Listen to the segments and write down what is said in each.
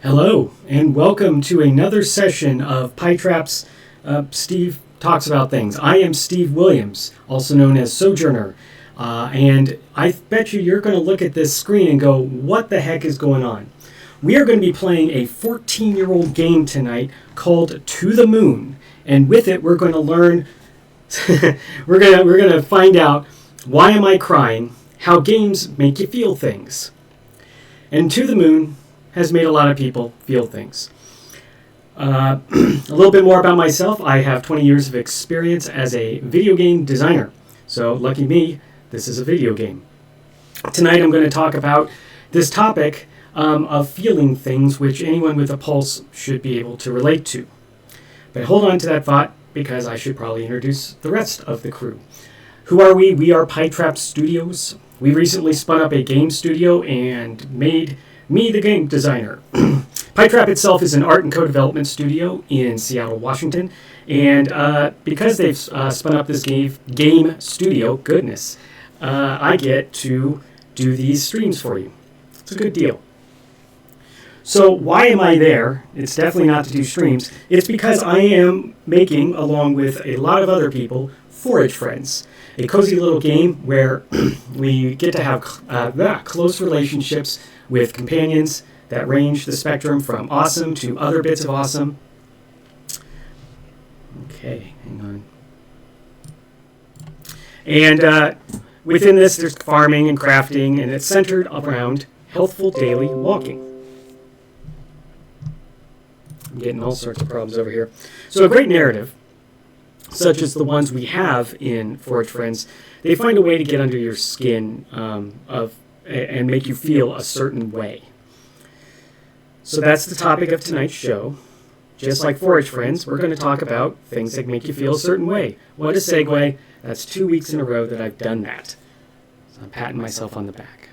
Hello, and welcome to another session of PyTraps. Steve Talks About Things. I am Steve Williams, also known as Sojourner, and I bet you're going to look at this screen and go, what the heck is going on? We are going to be playing a 14-year-old game tonight called To the Moon, and with it we're going to learn, we're going to find out why am I crying, how games make you feel things. And To the Moon has made a lot of people feel things. A little bit more about myself. I have 20 years of experience as a video game designer. So lucky me, this is a video game. Tonight I'm going to talk about this topic of feeling things which anyone with a pulse should be able to relate to. But hold on to that thought because I should probably introduce the rest of the crew. Who are we? We are PyTraps Studios. We recently spun up a game studio and made me the game designer. PyTrap itself is an art and co-development studio in Seattle, Washington. And because they've spun up this game studio, goodness, I get to do these streams for you. It's a good deal. So why am I there? It's definitely not to do streams. It's because I am making, along with a lot of other people, Forage Friends, a cozy little game where we get to have close relationships with companions that range the spectrum from awesome to other bits of awesome. Okay, hang on. And within this, there's farming and crafting, and it's centered around healthful daily walking. I'm getting all sorts of problems over here. So a great narrative, such as the ones we have in Forage Friends, they find a way to get under your skin and make you feel a certain way. So that's the topic of tonight's show. Just like Forage Friends, we're going to talk about things that make you feel a certain way. What a segue. That's 2 weeks in a row that I've done that. So I'm patting myself on the back.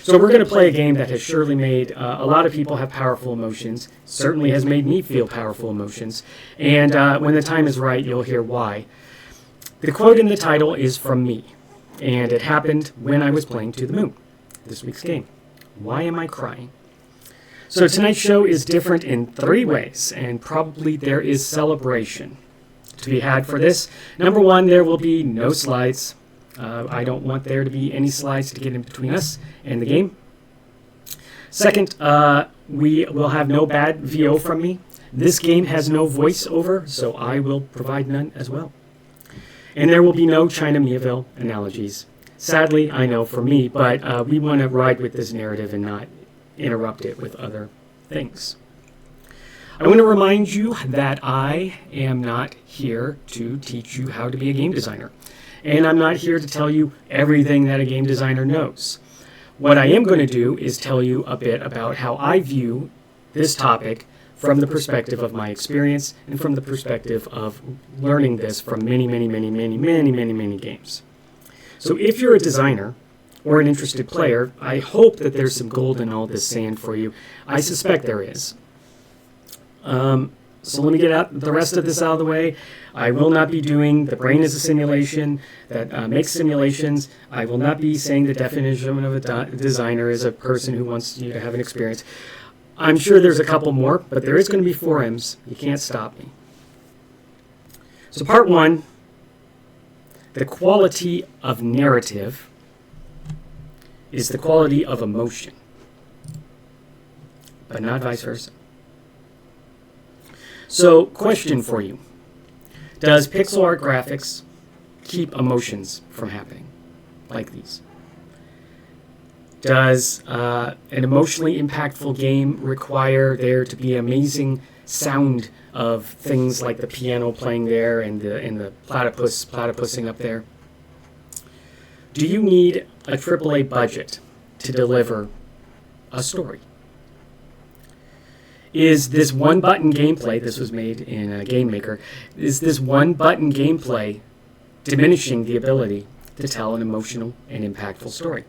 So we're going to play a game that has surely made a lot of people have powerful emotions. Certainly has made me feel powerful emotions. And when the time is right, you'll hear why. The quote in the title is from me. And it happened when I was playing To the Moon. This week's game. Why am I crying? So tonight's show is different in 3 ways, and probably there is celebration to be had for this. Number 1, there will be no slides. I don't want there to be any slides to get in between us and the game. Second, we will have no bad VO from me. This game has no voiceover, so I will provide none as well. And there will be no China Miéville analogies. Sadly, I know for me, but we want to ride with this narrative and not interrupt it with other things. I want to remind you that I am not here to teach you how to be a game designer. And I'm not here to tell you everything that a game designer knows. What I am going to do is tell you a bit about how I view this topic from the perspective of my experience and from the perspective of learning this from many games. So if you're a designer or an interested player, I hope that there's some gold in all this sand for you. I suspect there is. So let me get the rest of this out of the way. I will not be doing the brain is a simulation that makes simulations. I will not be saying the definition of a designer is a person who wants you to have an experience. I'm sure there's a couple more, but there is going to be 4 M's. You can't stop me. So part 1, the quality of narrative is the quality of emotion, but not vice versa. So, question for you. Does pixel art graphics keep emotions from happening like these? Does an emotionally impactful game require there to be amazing sound of things like the piano playing there and the platypusing up there. Do you need a AAA budget to deliver a story? Is this one-button gameplay, this was made in a Game Maker, is this one-button gameplay diminishing the ability to tell an emotional and impactful story?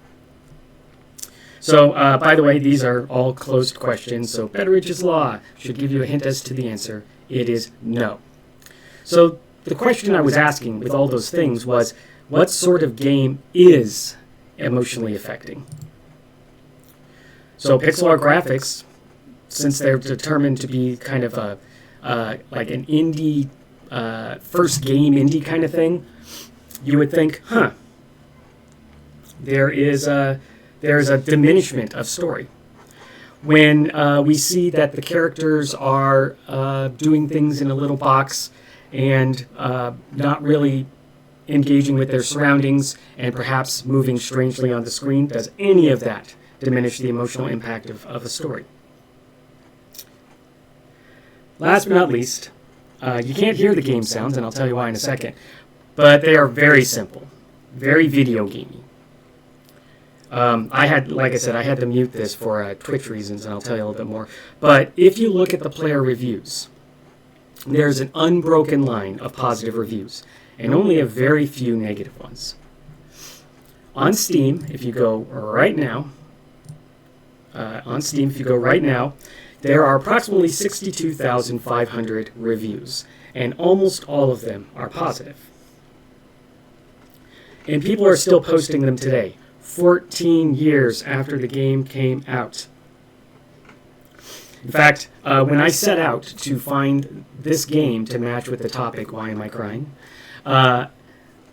So, by the way, these are all closed questions, so Betteridge's Law should give you a hint as to the answer. It is no. So, the question I was asking with all those things was, what sort of game is emotionally affecting? So, pixel art graphics, since they're determined to be kind of a like an indie, first game indie kind of thing, you would think, there's a diminishment of story. When we see that the characters are doing things in a little box and not really engaging with their surroundings and perhaps moving strangely on the screen, does any of that diminish the emotional impact of a story? Last but not least, you can't hear the game sounds, and I'll tell you why in a second, but they are very simple, very video gamey. Like I said, I had to mute this for Twitch reasons, and I'll tell you a little bit more. But if you look at the player reviews, there's an unbroken line of positive reviews, and only a very few negative ones. On Steam, if you go right now, there are approximately 62,500 reviews, and almost all of them are positive. And people are still posting them today, 14 years after the game came out. In fact, when I set out to find this game to match with the topic, Why Am I Crying?, I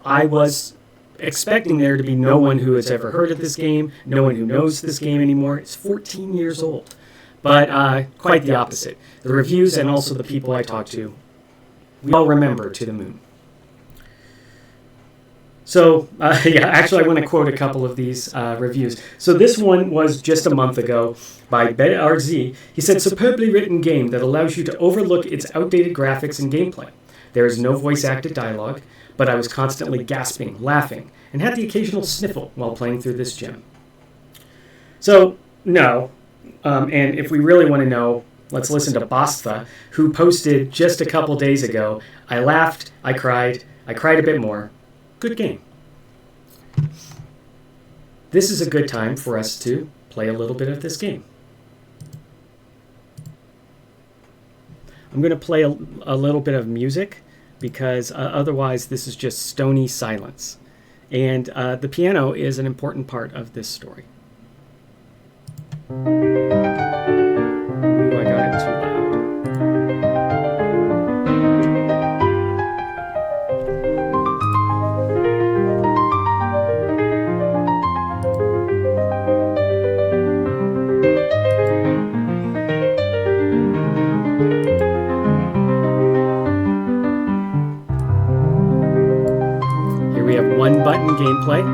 was expecting there to be no one who has ever heard of this game, no one who knows this game anymore. It's 14 years old. But quite the opposite. The reviews and also the people I talked to, we all remember To the Moon. So, actually I want to quote a couple of these reviews. So this one was just a month ago by BetRZ. He said, "Superbly written game that allows you to overlook its outdated graphics and gameplay. There is no voice-acted dialogue, but I was constantly gasping, laughing, and had the occasional sniffle while playing through this gem." So, no. And if we really want to know, let's listen to Bastha, who posted just a couple days ago, "I laughed, I cried a bit more. Good game." This is a good time for us to play a little bit of this game. I'm going to play a little bit of music because otherwise this is just stony silence. And the piano is an important part of this story. Ooh, I got it too loud. Here we have one button gameplay.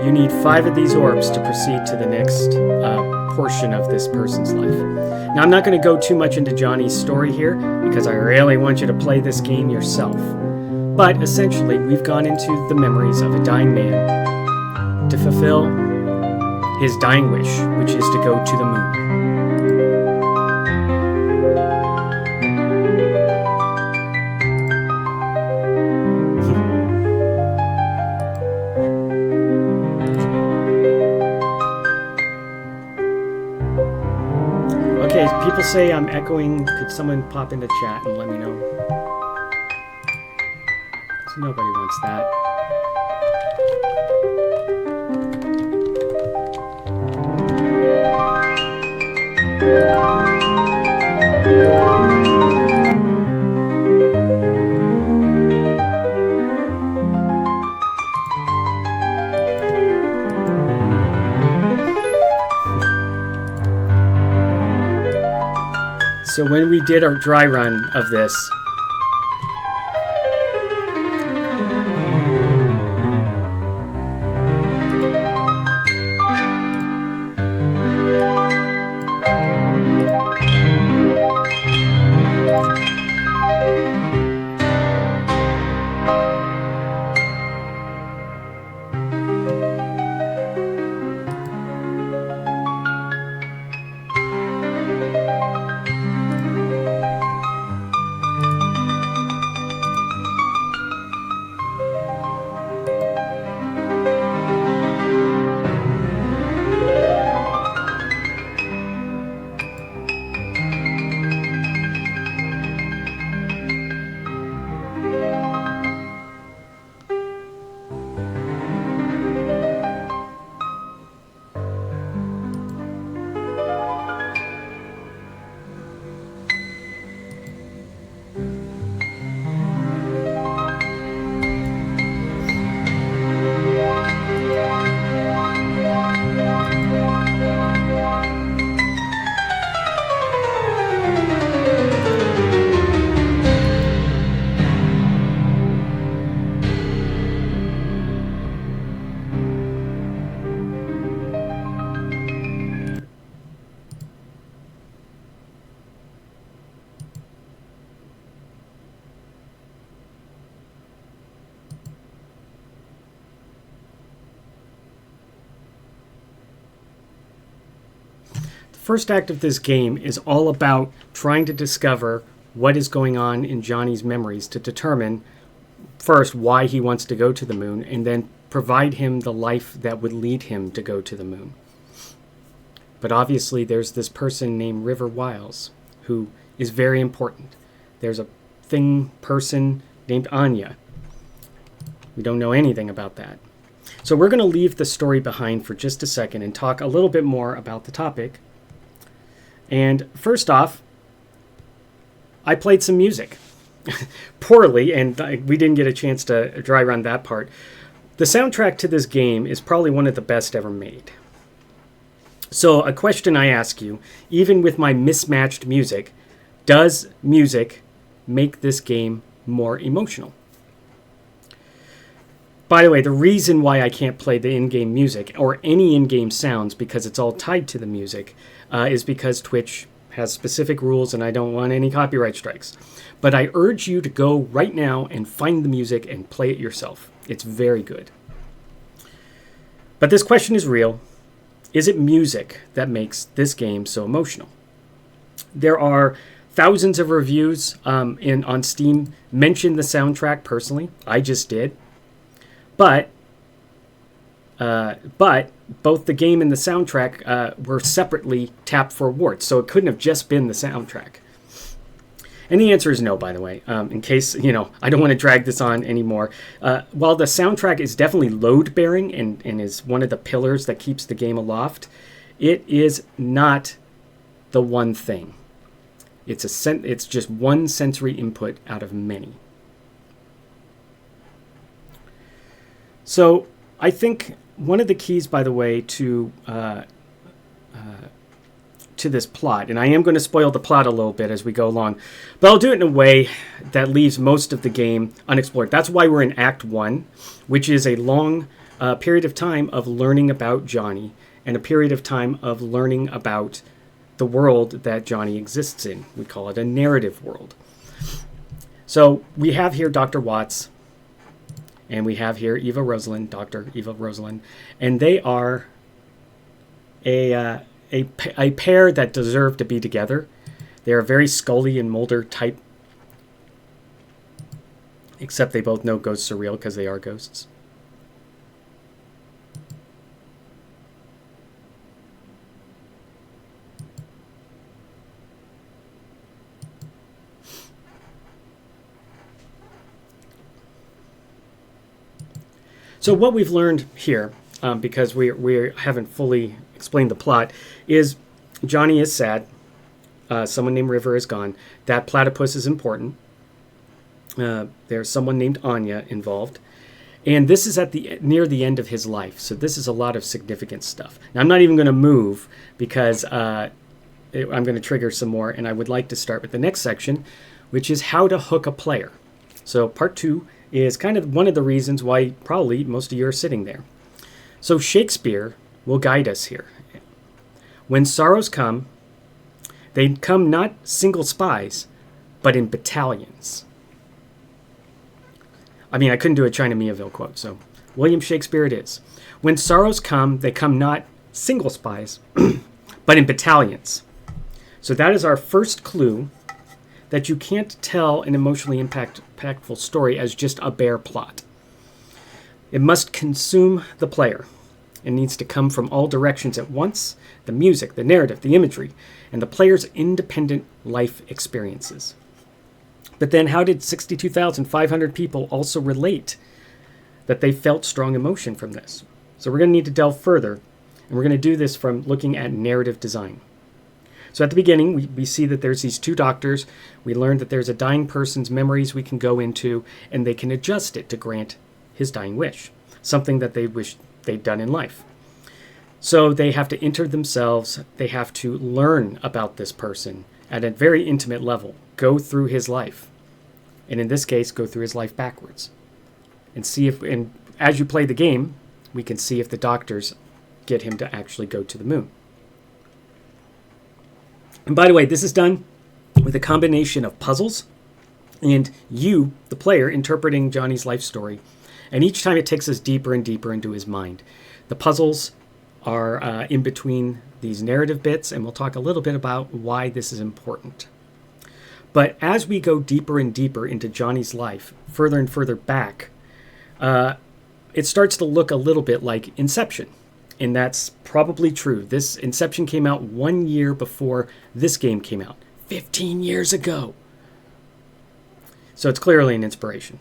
You need 5 of these orbs to proceed to the next portion of this person's life. Now, I'm not going to go too much into Johnny's story here because I really want you to play this game yourself. But essentially, we've gone into the memories of a dying man to fulfill his dying wish, which is to go to the moon. Okay, people say I'm echoing. Could someone pop into chat and let me know? So nobody wants that. So when we did our dry run of this, first act of this game is all about trying to discover what is going on in Johnny's memories to determine first why he wants to go to the moon, and then provide him the life that would lead him to go to the moon. But obviously there's this person named River Wiles who is very important. There's a person named Anya. We don't know anything about that. So we're going to leave the story behind for just a second and talk a little bit more about the topic. And first off, I played some music. Poorly, and we didn't get a chance to dry run that part. The soundtrack to this game is probably one of the best ever made. So a question I ask you, even with my mismatched music, does music make this game more emotional? By the way, the reason why I can't play the in-game music or any in-game sounds, because it's all tied to the music, is because Twitch has specific rules and I don't want any copyright strikes. But I urge you to go right now and find the music and play it yourself. It's very good. But this question is real. Is it music that makes this game so emotional? There are thousands of reviews on Steam mention the soundtrack personally. I just did. But both the game and the soundtrack were separately tapped for awards, so it couldn't have just been the soundtrack. And the answer is no, by the way, in case, I don't want to drag this on anymore. While the soundtrack is definitely load-bearing and is one of the pillars that keeps the game aloft, it is not the one thing. It's just one sensory input out of many. So I think one of the keys, by the way, to this plot, and I am going to spoil the plot a little bit as we go along, but I'll do it in a way that leaves most of the game unexplored. That's why we're in Act 1, which is a long period of time of learning about Johnny and a period of time of learning about the world that Johnny exists in. We call it a narrative world. So we have here Dr. Watts, and we have here Eva Rosalind, Dr. Eva Rosalind, and they are a pair that deserve to be together. They are very Scully and Mulder type, except they both know ghosts are real because they are ghosts. So what we've learned here, because we haven't fully explained the plot, is Johnny is sad. Someone named River is gone. That platypus is important. There's someone named Anya involved. And this is near the end of his life. So this is a lot of significant stuff. Now, I'm not even going to move because I'm going to trigger some more. And I would like to start with the next section, which is how to hook a player. So part 2 is kind of one of the reasons why probably most of you are sitting there. So Shakespeare will guide us here. When sorrows come, they come not single spies, but in battalions. I mean, I couldn't do a China Miéville quote, so William Shakespeare it is. When sorrows come, they come not single spies, but in battalions. So that is our first clue that you can't tell an emotionally impactful story as just a bare plot. It must consume the player. It needs to come from all directions at once: the music, the narrative, the imagery, and the player's independent life experiences. But then how did 62,500 people also relate that they felt strong emotion from this? So we're going to need to delve further, and we're going to do this from looking at narrative design. So at the beginning, we see that there's these two doctors. We learned that there's a dying person's memories we can go into, and they can adjust it to grant his dying wish, something that they wish they'd done in life. So they have to enter themselves. They have to learn about this person at a very intimate level, go through his life, and in this case, go through his life backwards, and see if, and as you play the game, we can see if the doctors get him to actually go to the moon. And by the way, this is done with a combination of puzzles and you, the player, interpreting Johnny's life story. And each time it takes us deeper and deeper into his mind. The puzzles are in between these narrative bits, and we'll talk a little bit about why this is important. But as we go deeper and deeper into Johnny's life, further and further back, it starts to look a little bit like Inception. And that's probably true. This Inception came out 1 year before this game came out, 15 years ago. So it's clearly an inspiration.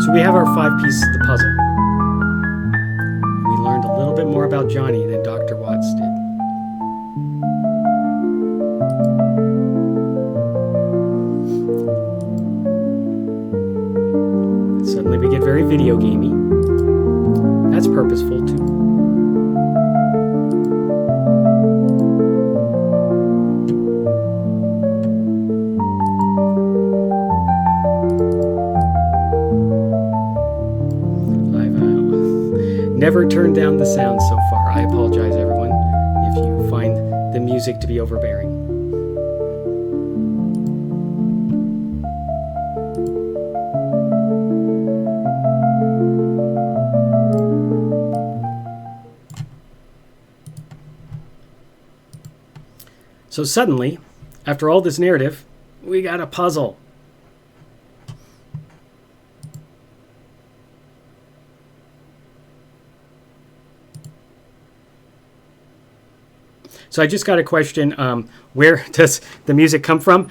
So we have our 5 pieces of the puzzle. We learned a little bit more about Johnny than Dr. Watts did. Suddenly we get very video gamey. That's purposeful too. Never turned down the sound so far. I apologize, everyone, if you find the music to be overbearing. So suddenly, after all this narrative, we got a puzzle. So I just got a question, where does the music come from?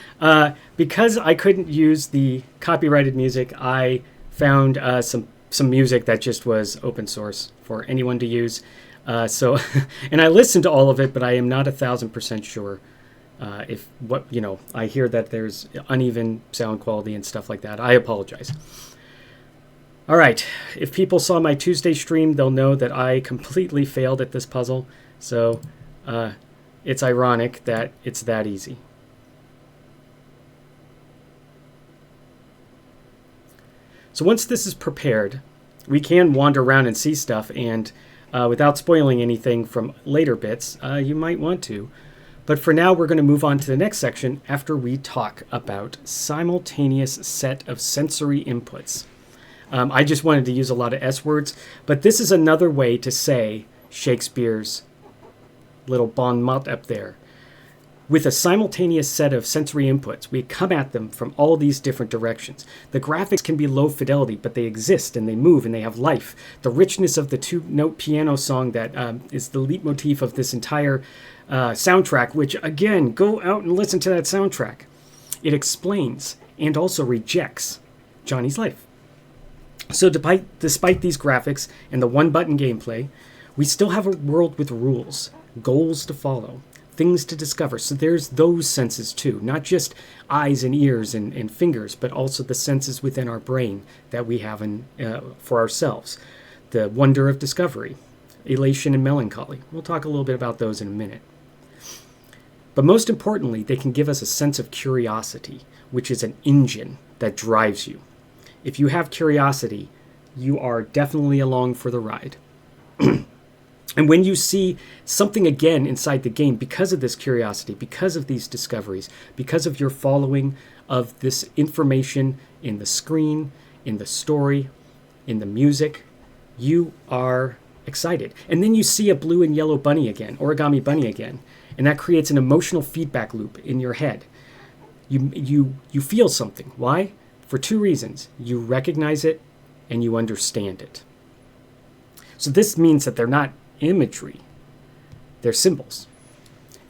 Because I couldn't use the copyrighted music, I found some music that just was open source for anyone to use. And I listened to all of it, but I am not 1,000% sure if I hear that there's uneven sound quality and stuff like that. I apologize. All right, if people saw my Tuesday stream, they'll know that I completely failed at this puzzle. So it's ironic that it's that easy. So once this is prepared, we can wander around and see stuff, and without spoiling anything from later bits, you might want to. But for now, we're going to move on to the next section after we talk about simultaneous set of sensory inputs. I just wanted to use a lot of S words, but this is another way to say Shakespeare's little bon mot up there. With a simultaneous set of sensory inputs, we come at them from all these different directions. The graphics can be low fidelity, but they exist and they move and they have life. The richness of the 2-note piano song that is the leitmotif of this entire soundtrack, which again, go out and listen to that soundtrack. It explains and also rejects Johnny's life. So despite these graphics and the one-button gameplay, we still have a world with rules, goals to follow, things to discover. So there's those senses too, not just eyes and ears and fingers, but also the senses within our brain that we have for ourselves. The wonder of discovery, elation and melancholy. We'll talk a little bit about those in a minute. But most importantly, they can give us a sense of curiosity, which is an engine that drives you. If you have curiosity, you are definitely along for the ride. And when you see something again inside the game, because of this curiosity, because of these discoveries, because of your following of this information in the screen, in the story, in the music, you are excited. And then you see a blue and yellow bunny again, origami bunny again, and that creates an emotional feedback loop in your head. You feel something. Why? For 2 reasons. You recognize it and you understand it. So this means that they're not imagery, they're symbols.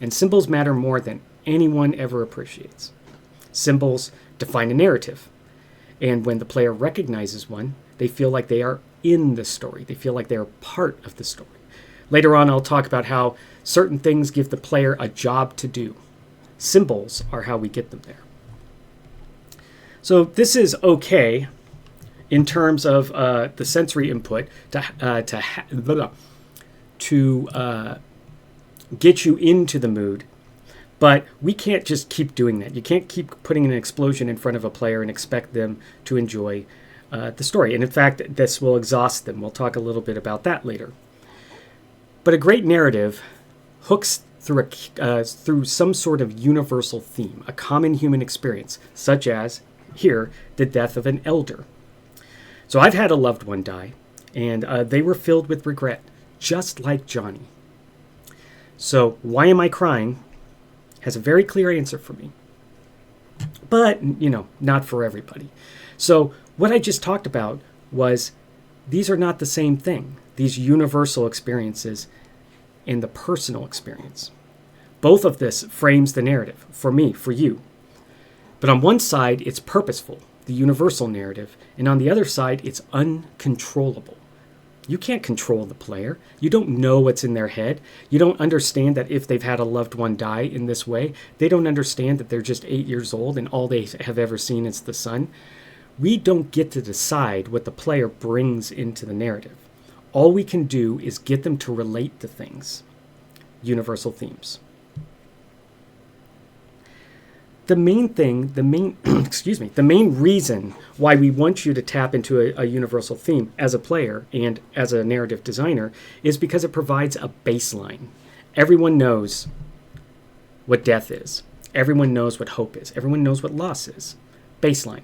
And symbols matter more than anyone ever appreciates. Symbols define a narrative. And when the player recognizes one, they feel like they are in the story. They feel like they are part of the story. Later on, I'll talk about how certain things give the player a job to do. Symbols are how we get them there. So this is okay in terms of the sensory input to get you into the mood. But we can't just keep doing that. You can't keep putting an explosion in front of a player and expect them to enjoy the story. And in fact, this will exhaust them. We'll talk a little bit about that later. But a great narrative hooks through some sort of universal theme, a common human experience, such as, here, the death of an elder. So I've had a loved one die, and they were filled with regret, just like Johnny. So why am I crying has a very clear answer for me. But, not for everybody. So what I just talked about was these are not the same thing, these universal experiences and the personal experience. Both of this frames the narrative, for me, for you. But on one side, it's purposeful, the universal narrative, and on the other side, it's uncontrollable. You can't control the player. You don't know what's in their head. You don't understand that if they've had a loved one die in this way, they don't understand that they're just 8 years old and all they have ever seen is the sun. We don't get to decide what the player brings into the narrative. All we can do is get them to relate to things. Universal themes. The main reason why we want you to tap into a universal theme as a player and as a narrative designer is because it provides a baseline. Everyone knows what death is. Everyone knows what hope is. Everyone knows what loss is. Baseline.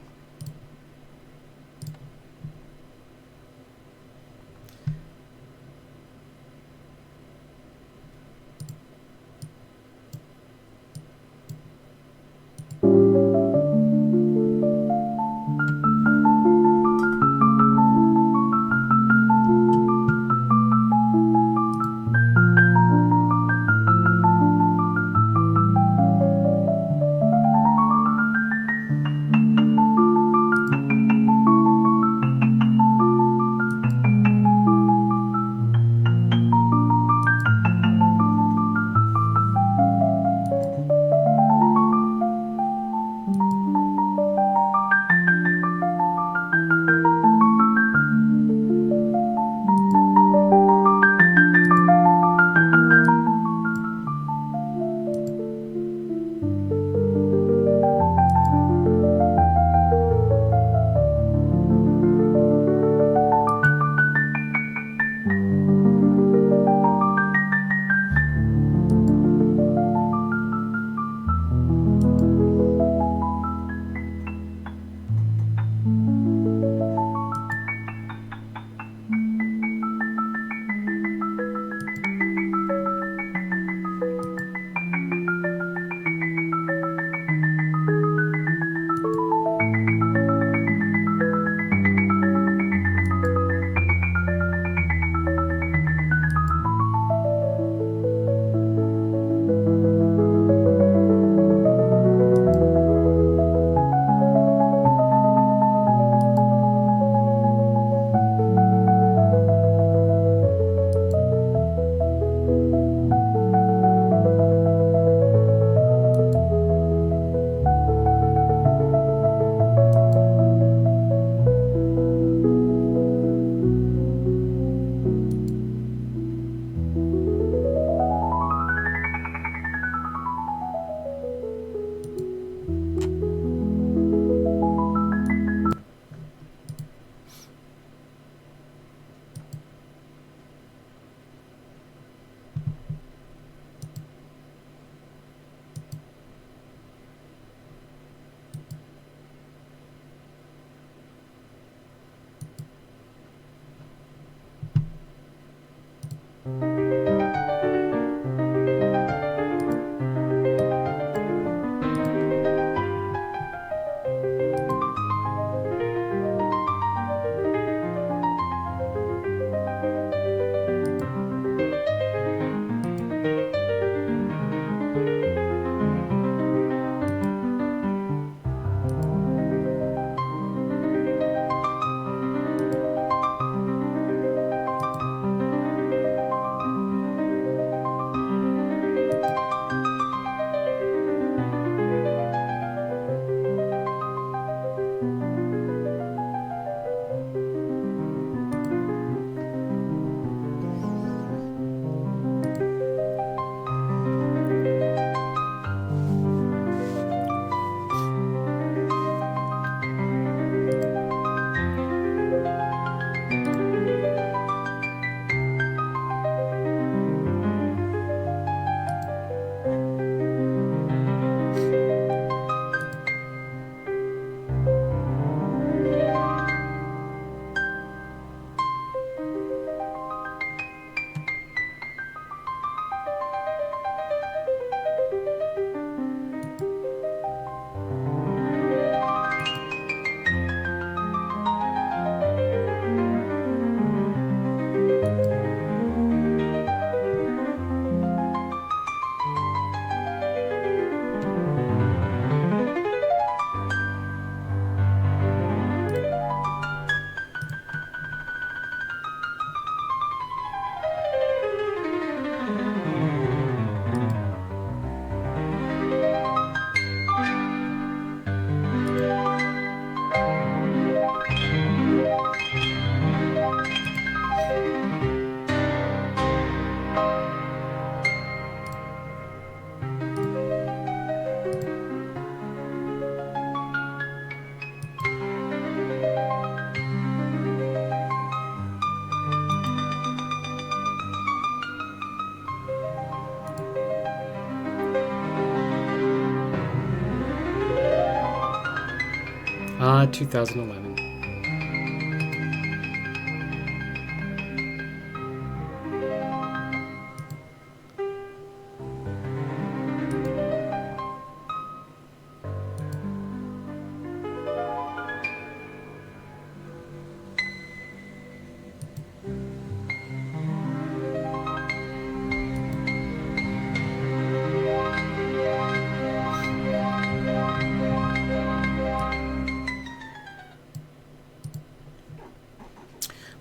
2011.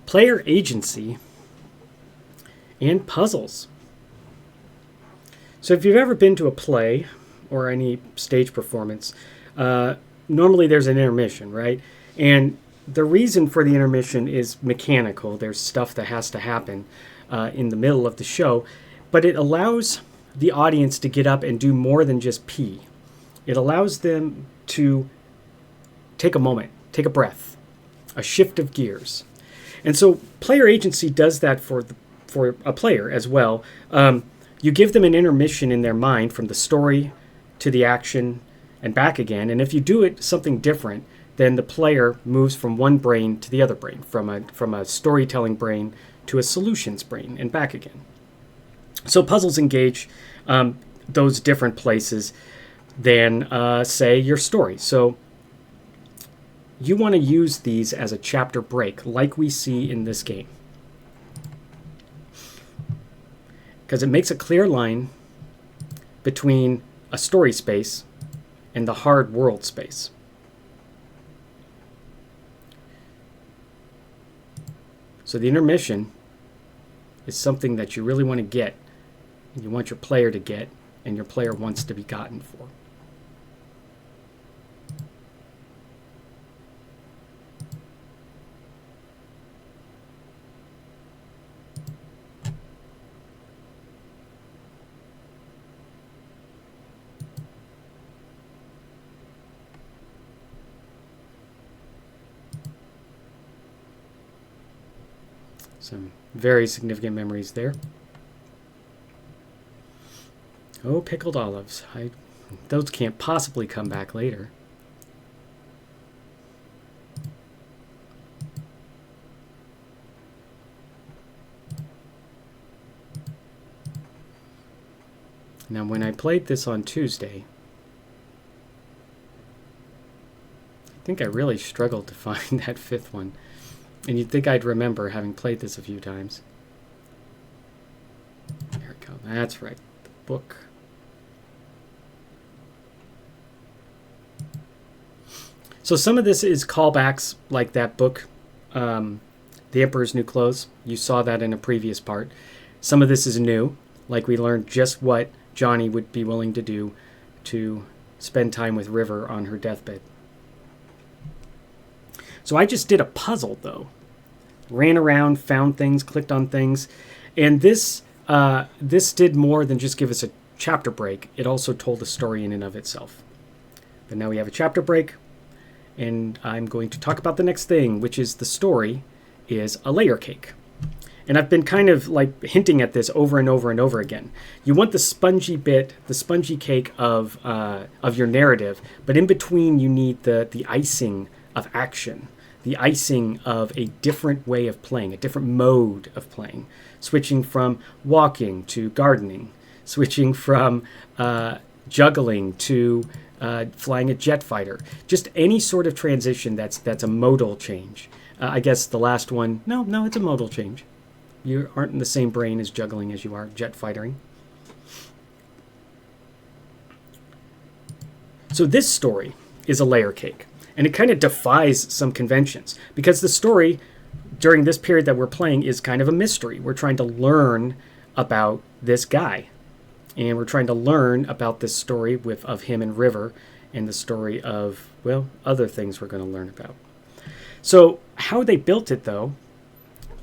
Player agency and puzzles. So if you've ever been to a play or any stage performance, normally there's an intermission, right? And the reason for the intermission is mechanical. There's stuff that has to happen in the middle of the show, but it allows the audience to get up and do more than just pee. It allows them to take a moment, take a breath, a shift of gears. And so player agency does that for a player as well. You give them an intermission in their mind from the story to the action and back again. And if you do it something different, then the player moves from one brain to the other brain, from a storytelling brain to a solutions brain and back again. So puzzles engage those different places than, say, your story. So you want to use these as a chapter break, like we see in this game. Because it makes a clear line between a story space and the hard world space. So the intermission is something that you really want to get, and you want your player to get, and your player wants to be gotten for. Some very significant memories there. Oh, pickled olives. Those can't possibly come back later. Now, when I played this on Tuesday, I think I really struggled to find that fifth one. And you'd think I'd remember having played this a few times. There we go. That's right. The book. So some of this is callbacks, like that book, The Emperor's New Clothes. You saw that in a previous part. Some of this is new, like we learned just what Johnny would be willing to do to spend time with River on her deathbed. So I just did a puzzle, though. Ran around, found things, clicked on things. And this did more than just give us a chapter break. It also told a story in and of itself. But now we have a chapter break, and I'm going to talk about the next thing, which is the story is a layer cake. And I've been kind of like hinting at this over and over and over again. You want the spongy bit, the spongy cake of your narrative, but in between you need the icing of action. The icing of a different way of playing, a different mode of playing, switching from walking to gardening, switching from juggling to flying a jet fighter. Just any sort of transition that's a modal change. I guess the last one, no, it's a modal change. You aren't in the same brain as juggling as you are jet fightering. So this story is a layer cake. And it kind of defies some conventions because the story during this period that we're playing is kind of a mystery. We're trying to learn about this guy. And we're trying to learn about this story of him and River and the story of, well, other things we're going to learn about. So how they built it, though,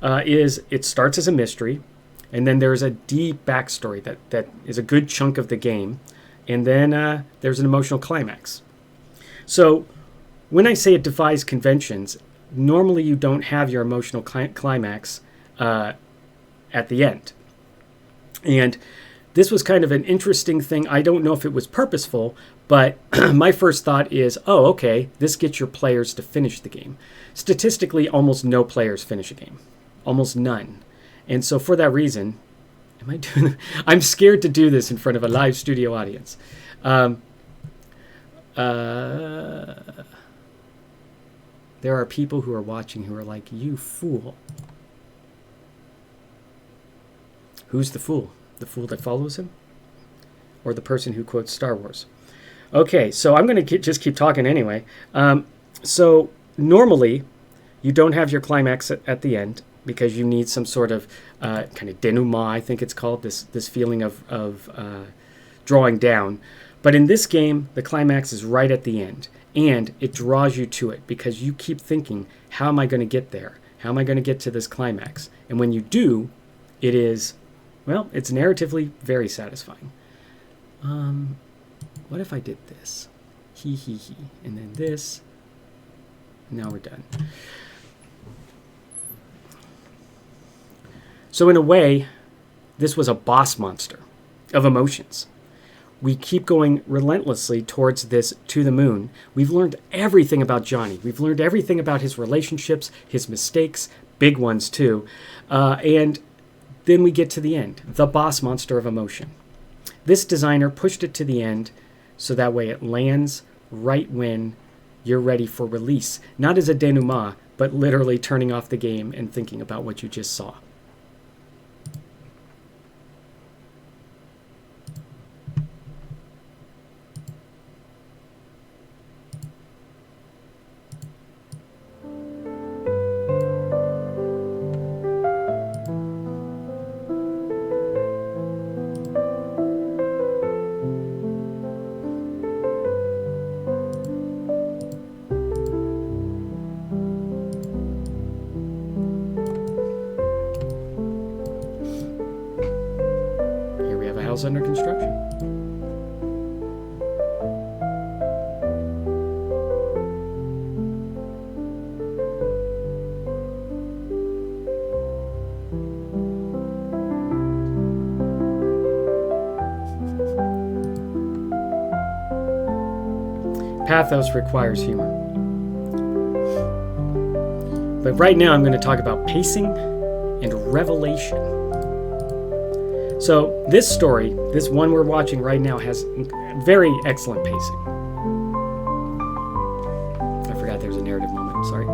is it starts as a mystery. And then there's a deep backstory that is a good chunk of the game. And then there's an emotional climax. So when I say it defies conventions, normally you don't have your emotional climax at the end. And this was kind of an interesting thing. I don't know if it was purposeful, But my first thought is, oh, okay, this gets your players to finish the game. Statistically, almost no players finish a game. Almost none. And so for that reason, I'm scared to do this in front of a live studio audience. There are people who are watching who are like, you fool. Who's the fool? The fool that follows him? Or the person who quotes Star Wars? Okay, so I'm going to just keep talking anyway. So normally, you don't have your climax at the end because you need some sort of kind of denouement, I think it's called, this feeling of drawing down. But in this game, the climax is right at the end, and it draws you to it because you keep thinking, how am I going to get there? How am I going to get to this climax? And when you do, it is, well, it's narratively very satisfying. What if I did this? He, and then this. Now we're done. So in a way, this was a boss monster of emotions. We keep going relentlessly towards this to the moon. We've learned everything about Johnny. We've learned everything about his relationships, his mistakes, big ones too. And then we get to the end, the boss monster of emotion. This designer pushed it to the end so that way it lands right when you're ready for release. Not as a denouement, but literally turning off the game and thinking about what you just saw. Under construction. Pathos requires humor. But right now I'm going to talk about pacing and revelation. So this story, this one we're watching right now, has very excellent pacing. I forgot there's a narrative moment, sorry.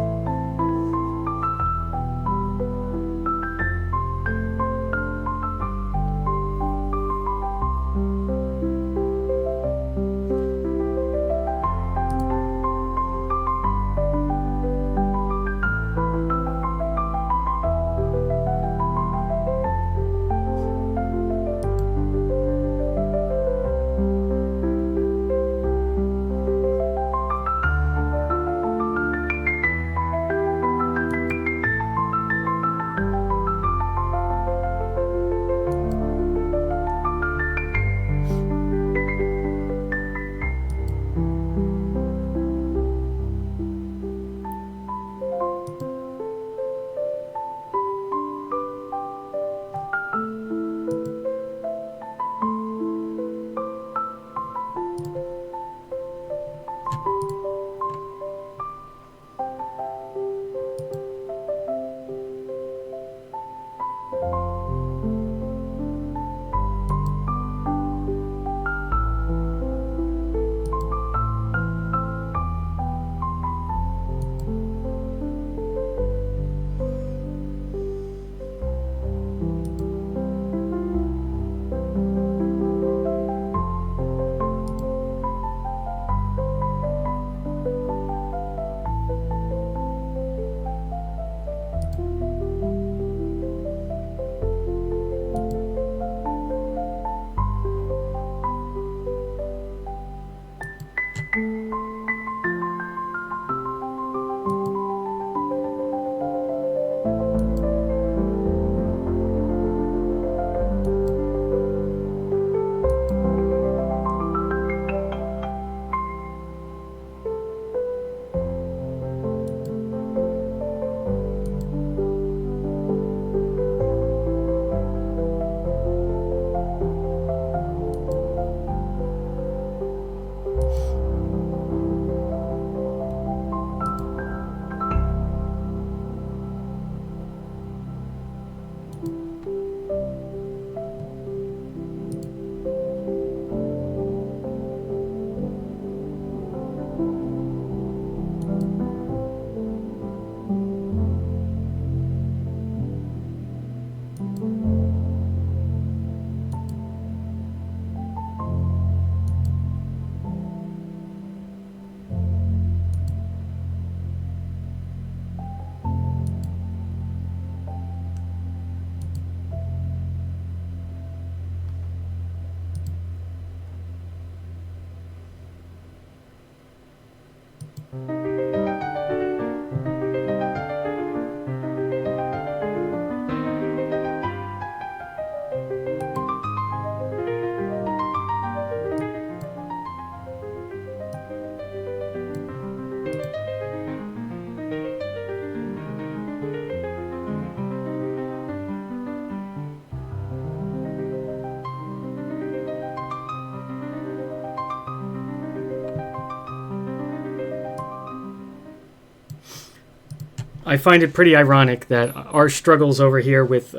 I find it pretty ironic that our struggles over here with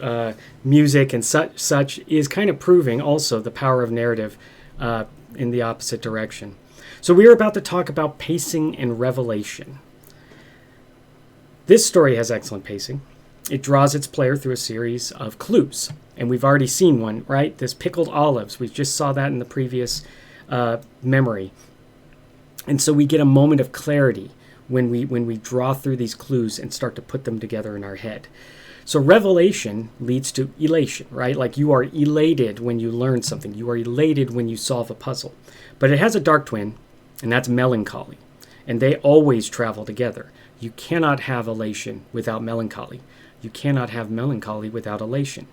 music and such is kind of proving also the power of narrative in the opposite direction. So we are about to talk about pacing and revelation. This story has excellent pacing. It draws its player through a series of clues. And we've already seen one, right? This pickled olives. We just saw that in the previous memory. And so we get a moment of clarity when we draw through these clues and start to put them together in our head. So revelation leads to elation, right? Like you are elated when you learn something. You are elated when you solve a puzzle. But it has a dark twin, and that's melancholy. And they always travel together. You cannot have elation without melancholy. You cannot have melancholy without elation.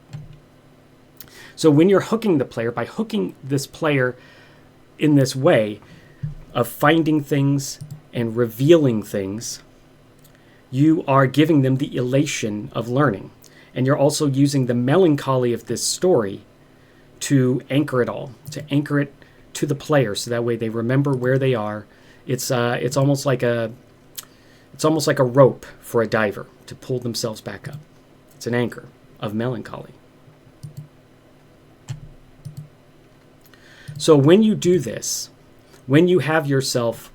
So when you're hooking the player, by hooking this player in this way of finding things and revealing things, you are giving them the elation of learning. And you're also using the melancholy of this story to anchor it all, to anchor it to the player, so that way they remember where they are. It's almost like a rope for a diver to pull themselves back up. It's an anchor of melancholy. So when you do this, when you have yourself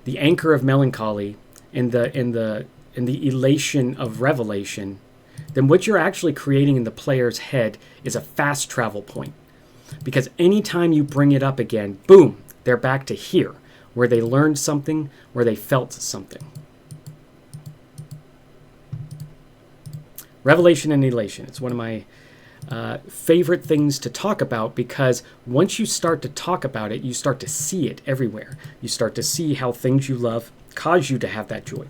the anchor of melancholy and the elation of revelation, then what you're actually creating in the player's head is a fast travel point. Because anytime you bring it up again, boom, they're back to here, where they learned something, where they felt something. Revelation and elation. It's one of my favorite things to talk about, because once you start to talk about it, you start to see it everywhere. You start to see how things you love cause you to have that joy,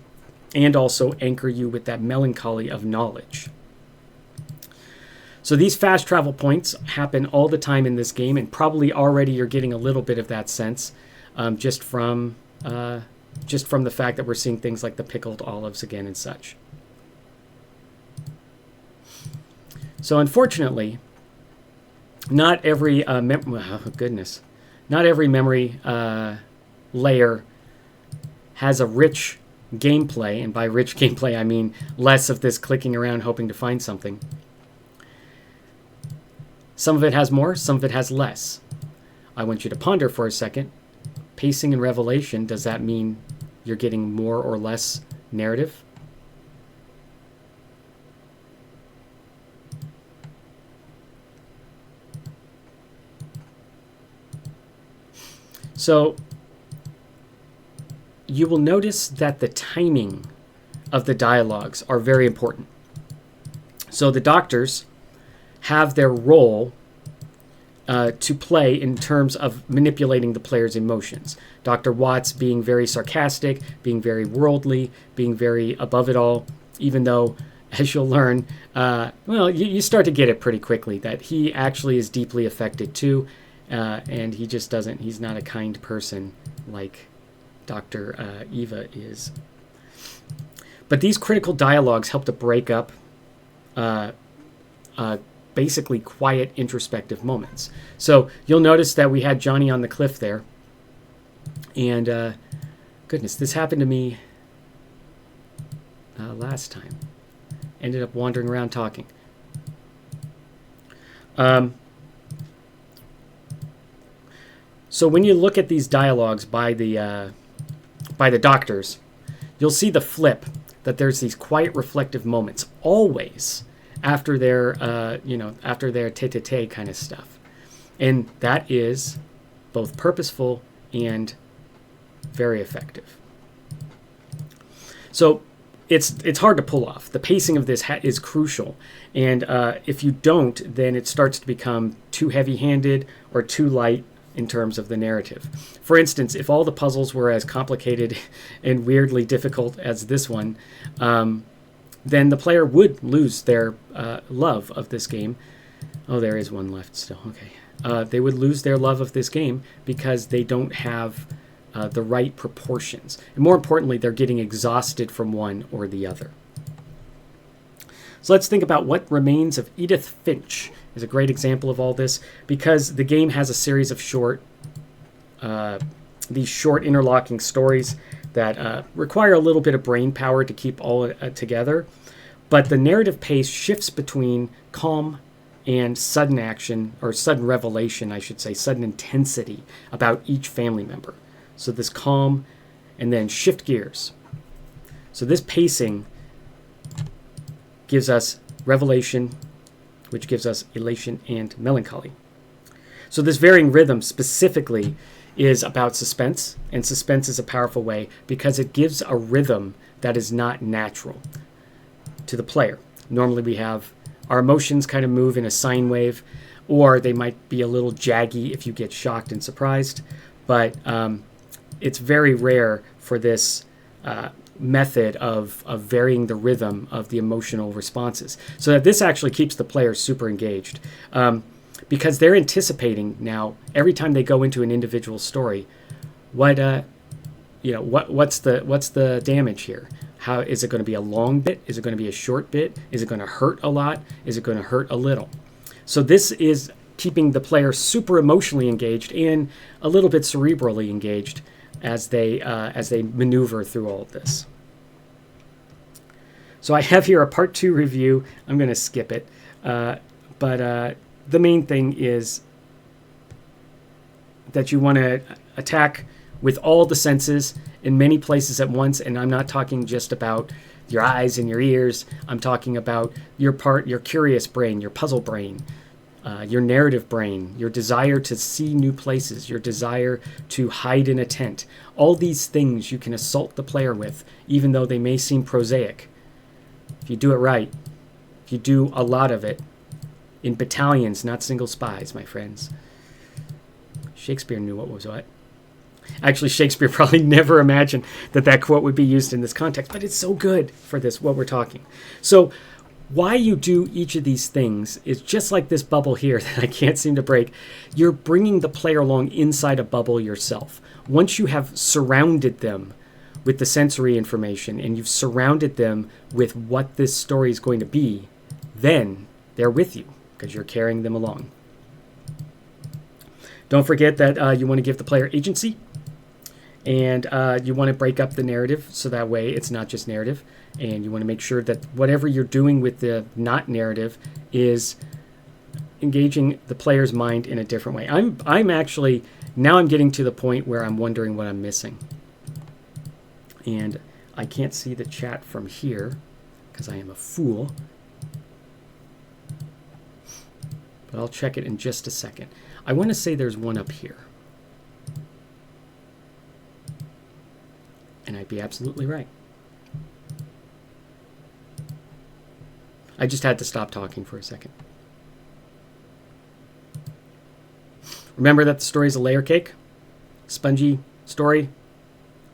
and also anchor you with that melancholy of knowledge. So these fast travel points happen all the time in this game, and probably already you're getting a little bit of that sense just from the fact that we're seeing things like the pickled olives again and such. So unfortunately, not every not every memory layer has a rich gameplay, and by rich gameplay I mean less of this clicking around hoping to find something. Some of it has more, some of it has less. I want you to ponder for a second. Pacing and revelation, does that mean you're getting more or less narrative? So you will notice that the timing of the dialogues are very important. So the doctors have their role to play in terms of manipulating the player's emotions. Dr. Watts being very sarcastic, being very worldly, being very above it all, even though, as you'll learn, you start to get it pretty quickly that he actually is deeply affected too, and he just doesn't, he's not a kind person like Dr. Eva is. But these critical dialogues help to break up basically quiet, introspective moments. So you'll notice that we had Johnny on the cliff there. And goodness, this happened to me last time. Ended up wandering around talking. So when you look at these dialogues by the doctors, you'll see the flip, that there's these quiet, reflective moments always after their after their tete-a-tete kind of stuff, and that is both purposeful and very effective. So it's hard to pull off. The pacing of this is crucial, and if you don't, then it starts to become too heavy-handed or too light in terms of the narrative. For instance, if all the puzzles were as complicated and weirdly difficult as this one, then the player would lose their love of this game. Oh, there is one left still. Okay. They would lose their love of this game because they don't have the right proportions. And more importantly, they're getting exhausted from one or the other. So let's think about What Remains of Edith Finch is a great example of all this, because the game has a series of these short interlocking stories that require a little bit of brain power to keep all together. But the narrative pace shifts between calm and sudden action, or sudden revelation, I should say, sudden intensity about each family member. So this calm and then shift gears. So this pacing gives us revelation, which gives us elation and melancholy. So this varying rhythm specifically is about suspense, and suspense is a powerful way because it gives a rhythm that is not natural to the player. Normally we have our emotions kind of move in a sine wave, or they might be a little jaggy if you get shocked and surprised, but it's very rare for this method of varying the rhythm of the emotional responses, so that this actually keeps the player super engaged, because they're anticipating now every time they go into an individual story, what's the damage here? How is it going to be a long bit? Is it going to be a short bit? Is it going to hurt a lot? Is it going to hurt a little? So this is keeping the player super emotionally engaged and a little bit cerebrally engaged as they maneuver through all of this. So I have here a part 2 review. I'm going to skip it, but the main thing is that you want to attack with all the senses in many places at once, and I'm not talking just about your eyes and your ears. I'm talking about your curious brain, your puzzle brain, your narrative brain, your desire to see new places, your desire to hide in a tent. All these things you can assault the player with, even though they may seem prosaic. If you do it right, if you do a lot of it, in battalions, not single spies, my friends. Shakespeare knew what was what. Actually, Shakespeare probably never imagined that quote would be used in this context, but it's so good for this, what we're talking. So why you do each of these things is just like this bubble here that I can't seem to break. You're bringing the player along inside a bubble yourself. Once you have surrounded them with the sensory information and you've surrounded them with what this story is going to be, then they're with you because you're carrying them along. Don't forget that you want to give the player agency, and you want to break up the narrative so that way it's not just narrative, and you want to make sure that whatever you're doing with the not narrative is engaging the player's mind in a different way. I'm actually, now I'm getting to the point where I'm wondering what I'm missing. And I can't see the chat from here because I am a fool. But I'll check it in just a second. I want to say there's one up here. And I'd be absolutely right. I just had to stop talking for a second. Remember that the story is a layer cake, spongy story,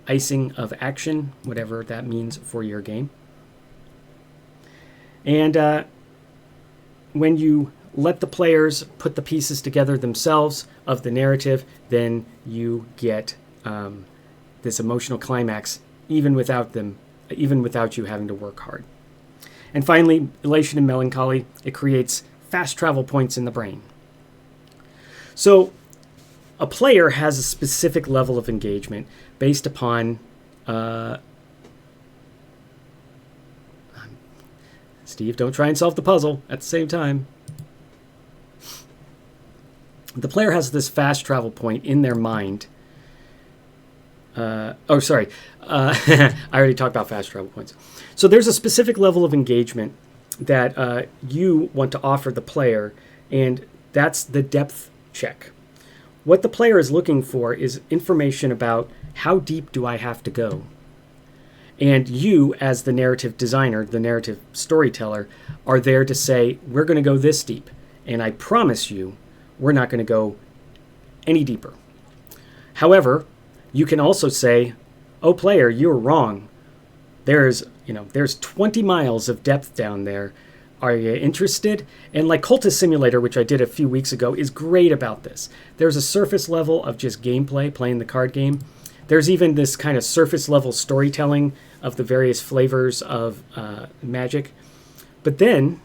icing of action, whatever that means for your game. And when you let the players put the pieces together themselves of the narrative, then you get this emotional climax, even without you having to work hard. And finally, elation and melancholy. It creates fast travel points in the brain. So a player has a specific level of engagement based upon Steve, don't try and solve the puzzle at the same time. The player has this fast travel point in their mind. I already talked about fast travel points. So there's a specific level of engagement that you want to offer the player, and that's the depth check. What the player is looking for is information about how deep do I have to go. And you, as the narrative designer, the narrative storyteller, are there to say, we're going to go this deep. And I promise you, we're not going to go any deeper. However, you can also say, oh, player, you're wrong. There's 20 miles of depth down there. Are you interested? And like Cultist Simulator, which I did a few weeks ago, is great about this. There's a surface level of just gameplay, playing the card game. There's even this kind of surface level storytelling of the various flavors of Magic. But then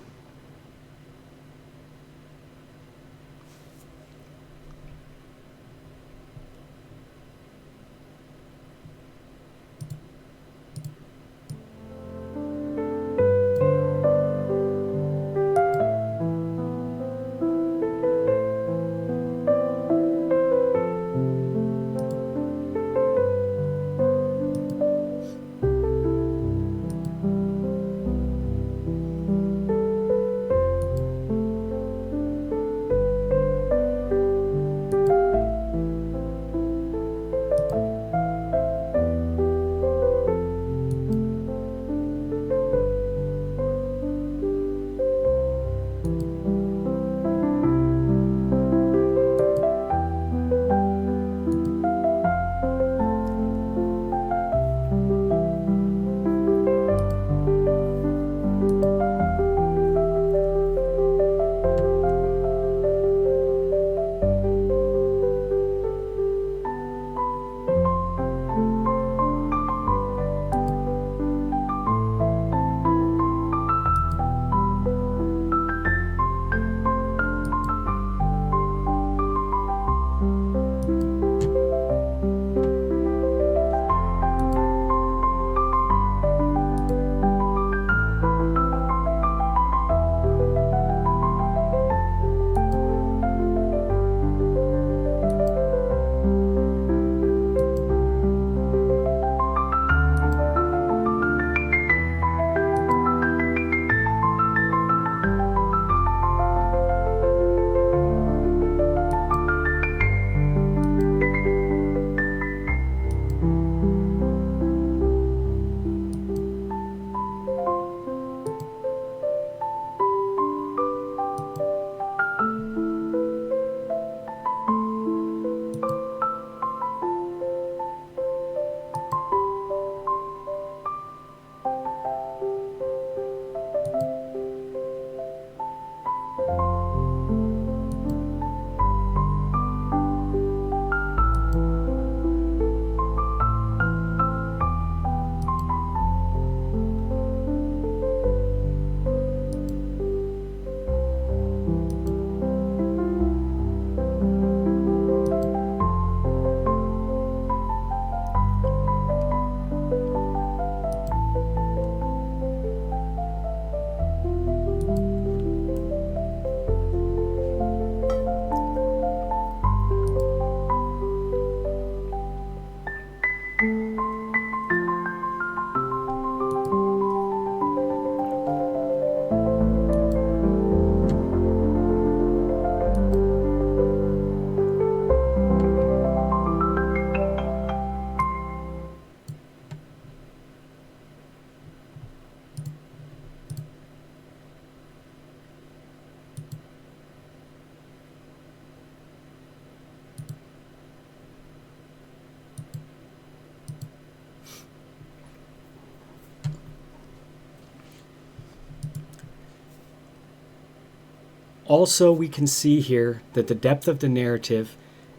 Also, we can see here that the depth of the narrative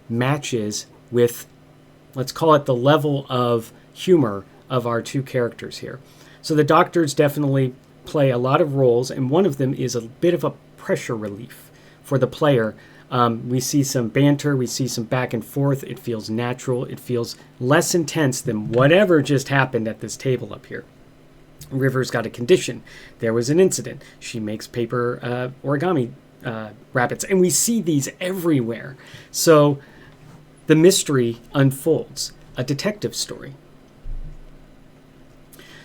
matches with, let's call it, the level of humor of our two characters here. So the doctors definitely play a lot of roles, and one of them is a bit of a pressure relief for the player. We see some banter, we see some back and forth. It feels natural, it feels less intense than whatever just happened at this table up here. River's got a condition. There was an incident. She makes paper origami rabbits, and we see these everywhere. So the mystery unfolds, a detective story.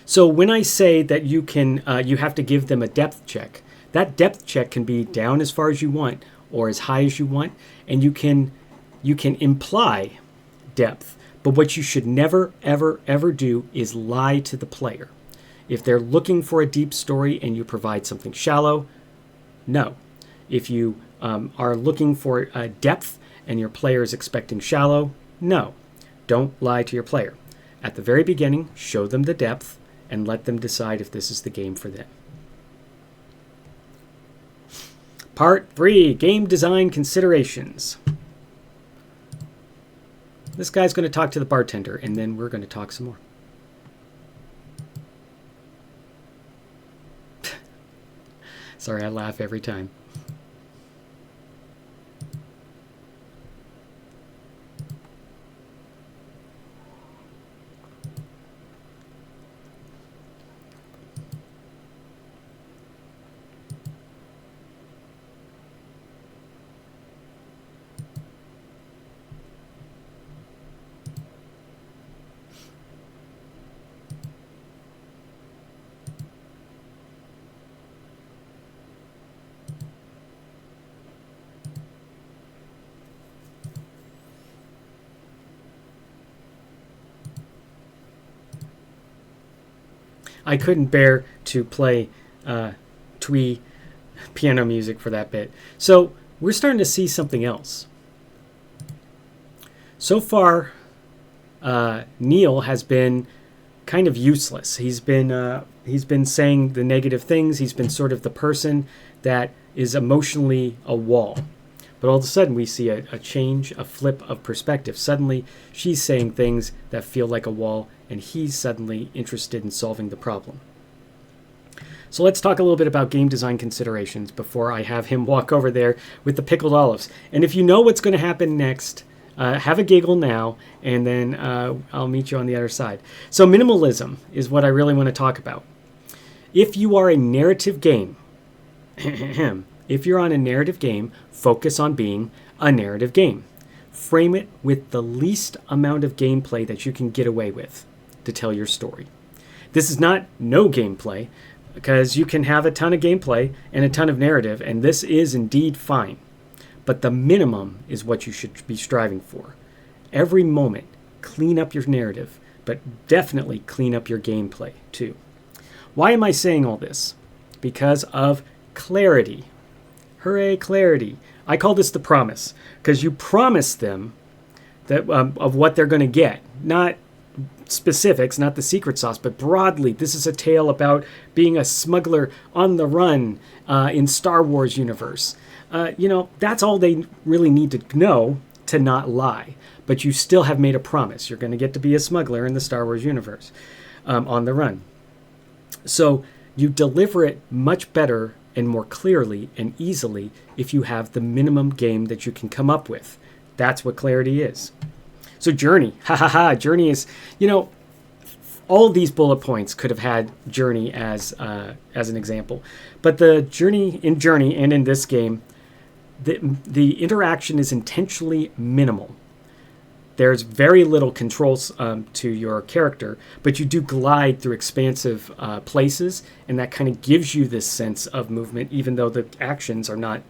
So when I say that you have to give them a depth check, that depth check can be down as far as you want or as high as you want, and you can imply depth. But what you should never, ever, ever do is lie to the player. If they're looking for a deep story and you provide something shallow, no. If you are looking for a depth and your player is expecting shallow, no. Don't lie to your player. At the very beginning, show them the depth and let them decide if this is the game for them. Part 3, Game Design Considerations. This guy's going to talk to the bartender, and then we're going to talk some more. Sorry, I laugh every time. I couldn't bear to play twee piano music for that bit. So we're starting to see something else. So far, Neil has been kind of useless. He's been saying the negative things. He's been sort of the person that is emotionally a wall. But all of a sudden, we see a change, a flip of perspective. Suddenly, she's saying things that feel like a wall, and he's suddenly interested in solving the problem. So let's talk a little bit about game design considerations before I have him walk over there with the pickled olives. And if you know what's going to happen next, have a giggle now, and then I'll meet you on the other side. So minimalism is what I really want to talk about. If you are a narrative game, if you're on a narrative game, focus on being a narrative game. Frame it with the least amount of gameplay that you can get away with to tell your story. This is not no gameplay, because you can have a ton of gameplay and a ton of narrative, and this is indeed fine. But the minimum is what you should be striving for. Every moment, clean up your narrative, but definitely clean up your gameplay too. Why am I saying all this? Because of clarity. Hooray, clarity. I call this the promise, because you promise them that of what they're going to get. Not specifics, not the secret sauce, but broadly, this is a tale about being a smuggler on the run in Star Wars universe. That's all they really need to know to not lie. But you still have made a promise. You're going to get to be a smuggler in the Star Wars universe on the run. So you deliver it much better and more clearly and easily if you have the minimum game that you can come up with. That's what clarity is. So Journey, Journey is, all of these bullet points could have had Journey as an example. But the Journey and in this game, the interaction is intentionally minimal. There's very little controls to your character, but you do glide through expansive places, and that kind of gives you this sense of movement, even though the actions are not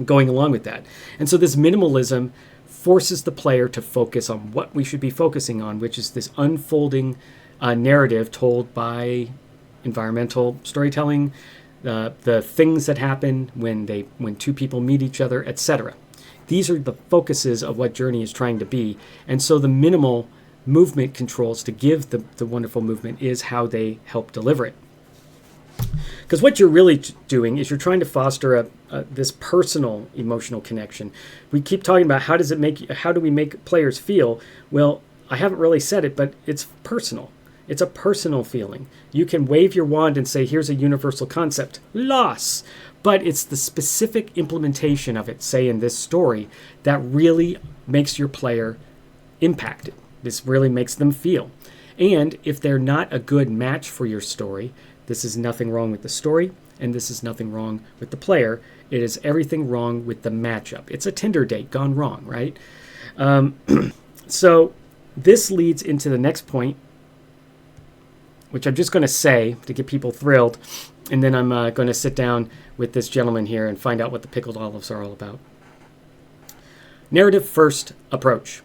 going along with that. And so this minimalism forces the player to focus on what we should be focusing on, which is this unfolding narrative told by environmental storytelling, the things that happen when two people meet each other, etc. These are the focuses of what Journey is trying to be. And so the minimal movement controls to give the wonderful movement is how they help deliver it. Because what you're really doing is you're trying to foster this personal emotional connection. We keep talking about how do we make players feel? Well, I haven't really said it, but it's personal. It's a personal feeling. You can wave your wand and say, here's a universal concept, loss. But it's the specific implementation of it, say in this story, that really makes your player impacted. This really makes them feel. And if they're not a good match for your story, this is nothing wrong with the story, and this is nothing wrong with the player. It is everything wrong with the matchup. It's a Tinder date gone wrong, right? So this leads into the next point, which I'm just going to say to get people thrilled, and then I'm going to sit down with this gentleman here and find out what the pickled olives are all about. Narrative first approach.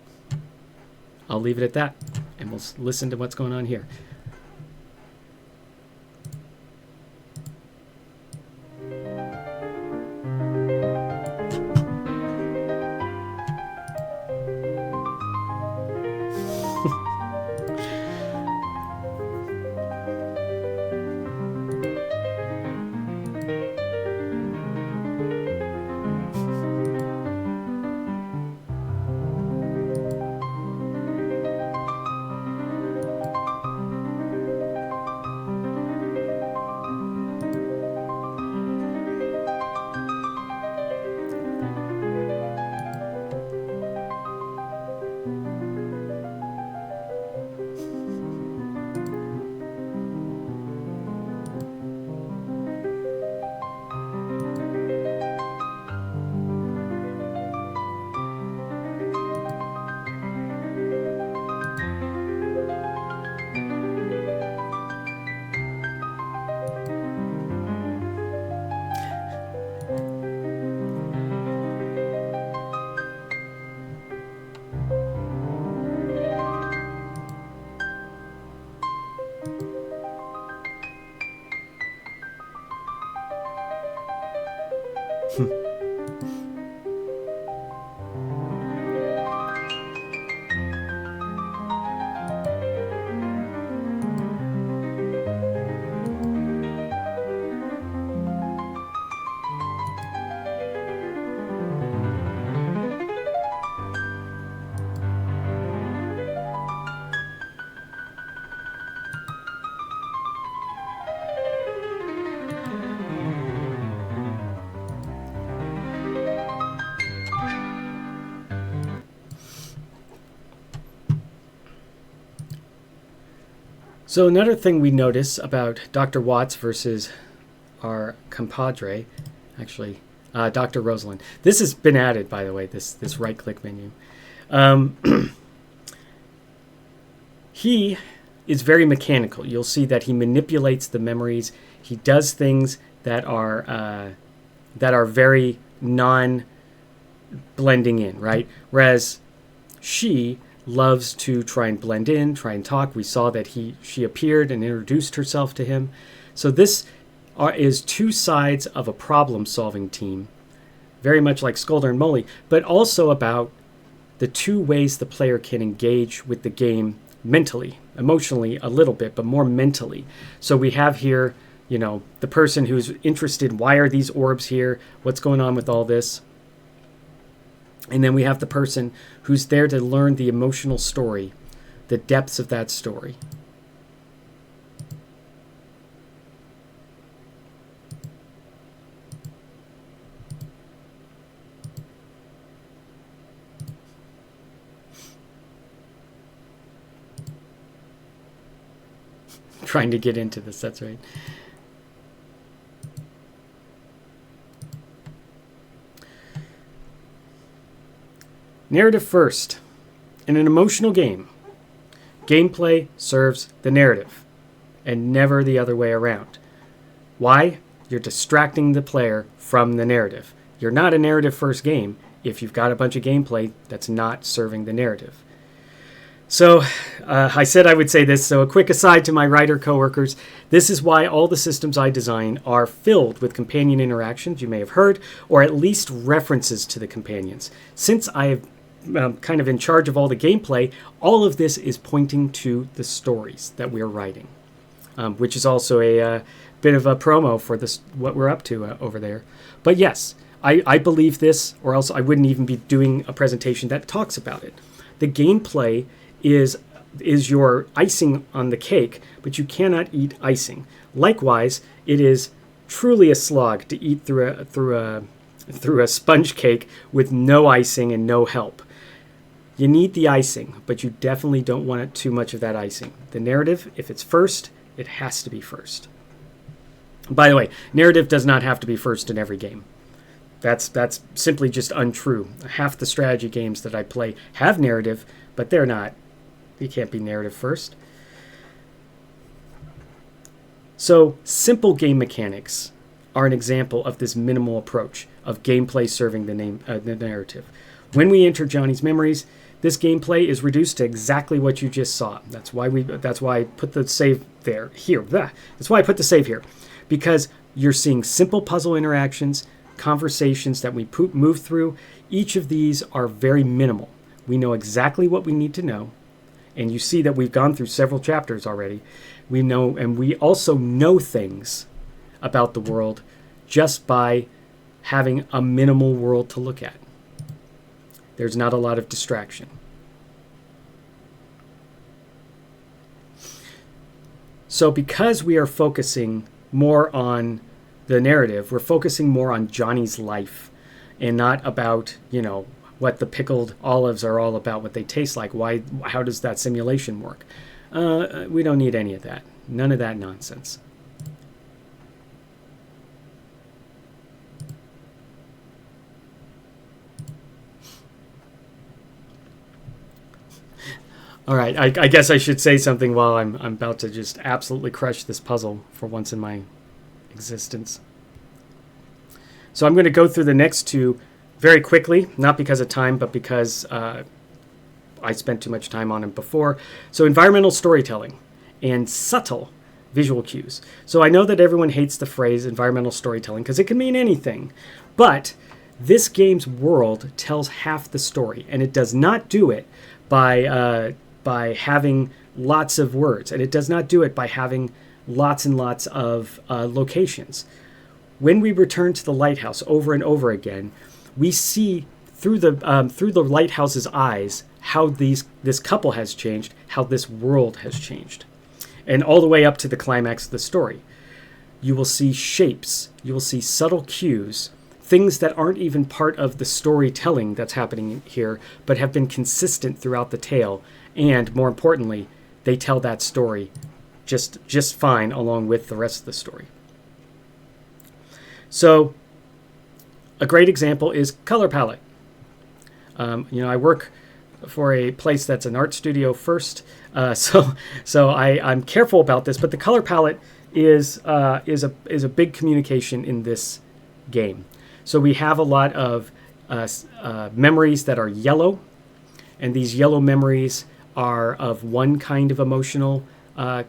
I'll leave it at that, and we'll listen to what's going on here. So another thing we notice about Dr. Watts versus our compadre, actually, Dr. Rosalind. This has been added, by the way, this right-click menu. He is very mechanical. You'll see that he manipulates the memories. He does things that are very non-blending in, right? Whereas she loves to try and blend in, try and talk. We saw that she appeared and introduced herself to him. So this is two sides of a problem-solving team, very much like Skolder and Molly, but also about the two ways the player can engage with the game mentally, emotionally a little bit, but more mentally. So we have here, the person who's interested, why are these orbs here? What's going on with all this? And then we have the person who's there to learn the emotional story, the depths of that story. Trying to get into this, that's right. Narrative first. In an emotional game, gameplay serves the narrative, and never the other way around. Why? You're distracting the player from the narrative. You're not a narrative first game if you've got a bunch of gameplay that's not serving the narrative. So I said I would say this, so a quick aside to my writer coworkers. This is why all the systems I design are filled with companion interactions you may have heard, or at least references to the companions. Since I have kind of in charge of all the gameplay, all of this is pointing to the stories that we're writing. which is also a bit of a promo for this what we're up to over there. But yes, I believe this, or else I wouldn't even be doing a presentation that talks about it. The gameplay is your icing on the cake, but you cannot eat icing. Likewise, it is truly a slog to eat through a sponge cake with no icing and no help. You need the icing, but you definitely don't want it too much of that icing. The narrative, if it's first, it has to be first. By the way, narrative does not have to be first in every game. That's simply just untrue. Half the strategy games that I play have narrative, but they're not. You can't be narrative first. So simple game mechanics are an example of this minimal approach of gameplay serving the narrative. When we enter Johnny's memories, this gameplay is reduced to exactly what you just saw. That's why I put the save there. That's why I put the save here, because you're seeing simple puzzle interactions, conversations that we move through. Each of these are very minimal. We know exactly what we need to know, and you see that we've gone through several chapters already. We know, and we also know things about the world just by having a minimal world to look at. There's not a lot of distraction. So because we are focusing more on the narrative, we're focusing more on Johnny's life and not about, what the pickled olives are all about, what they taste like. How does that simulation work? We don't need any of that. None of that nonsense. All right, I guess I should say something while I'm about to just absolutely crush this puzzle for once in my existence. So I'm going to go through the next two very quickly, not because of time, but because I spent too much time on them before. So environmental storytelling and subtle visual cues. So I know that everyone hates the phrase environmental storytelling because it can mean anything, but this game's world tells half the story, and it does not do it by having lots of words, and it does not do it by having lots and lots of locations. When we return to the lighthouse over and over again, we see through the lighthouse's eyes how this couple has changed, how this world has changed, and all the way up to the climax of the story. You will see shapes, you will see subtle cues, things that aren't even part of the storytelling that's happening here, but have been consistent throughout the tale, and more importantly, they tell that story just fine along with the rest of the story. So a great example is color palette. I work for a place that's an art studio first, so I'm careful about this. But the color palette is a big communication in this game. So we have a lot of memories that are yellow, and these yellow memories are of one kind of emotional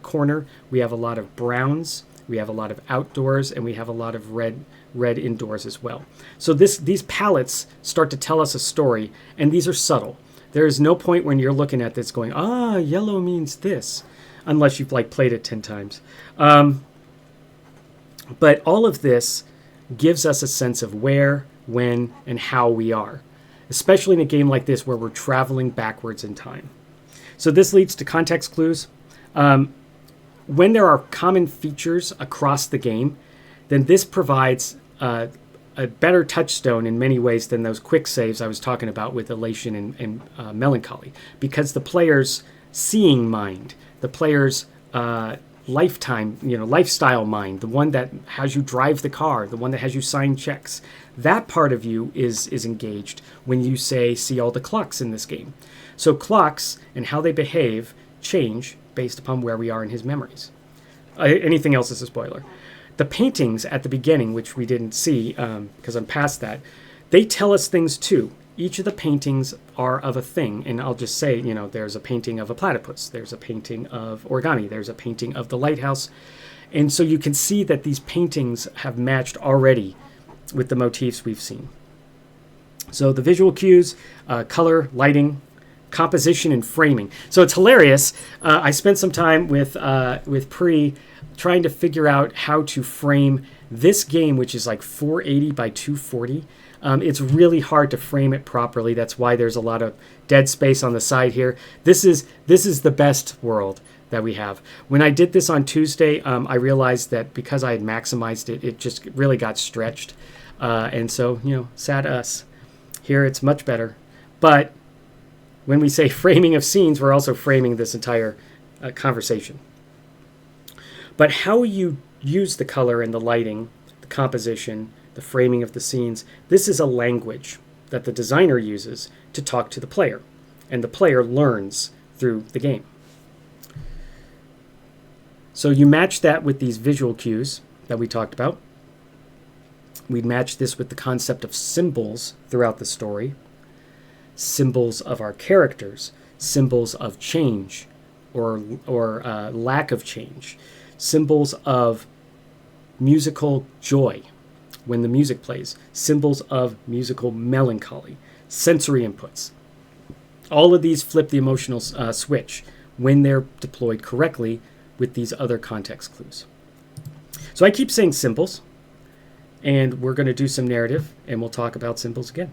corner. We have a lot of browns, we have a lot of outdoors, and we have a lot of red indoors as well. So these palettes start to tell us a story, and these are subtle. There is no point when you're looking at this going, yellow means this, unless you've played it 10 times. But all of this gives us a sense of where, when, and how we are, especially in a game like this where we're traveling backwards in time. So this leads to context clues. When there are common features across the game, then this provides a better touchstone in many ways than those quick saves I was talking about with elation and melancholy, because the player's seeing mind, the player's lifestyle mind, the one that has you drive the car, the one that has you sign checks, that part of you is engaged when you see all the clocks in this game. So clocks and how they behave change based upon where we are in his memories. Anything else is a spoiler. The paintings at the beginning, which we didn't see because I'm past that, they tell us things too. Each of the paintings are of a thing, and I'll just say, there's a painting of a platypus, there's a painting of origami, there's a painting of the lighthouse, and so you can see that these paintings have matched already with the motifs we've seen. So the visual cues, color, lighting, composition and framing. So it's hilarious. I spent some time with Pri trying to figure out how to frame this game, which is like 480 by 240. It's really hard to frame it properly. That's why there's a lot of dead space on the side here. This is the best world that we have. When I did this on Tuesday, I realized that because I had maximized it, it just really got stretched. And so, sad us. Here it's much better. But when we say framing of scenes, we're also framing this entire conversation. But how you use the color and the lighting, the composition, the framing of the scenes, this is a language that the designer uses to talk to the player. And the player learns through the game. So you match that with these visual cues that we talked about. We match this with the concept of symbols throughout the story. Symbols of our characters, symbols of change or lack of change, symbols of musical joy when the music plays, symbols of musical melancholy, sensory inputs. All of these flip the emotional switch when they're deployed correctly with these other context clues. So I keep saying symbols, and we're going to do some narrative, and we'll talk about symbols again.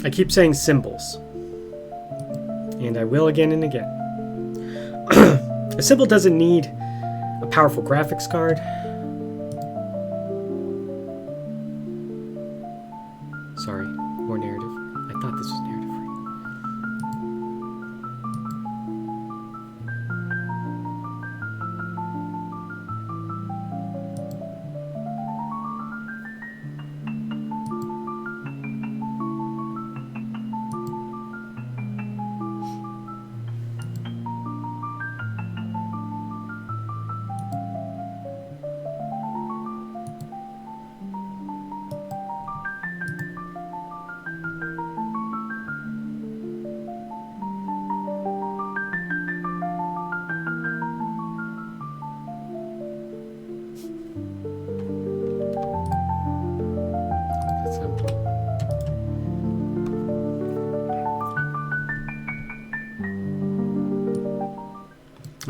I keep saying symbols, and I will again and again. A symbol doesn't need a powerful graphics card. Sorry, more narrative. I thought this was narrative free.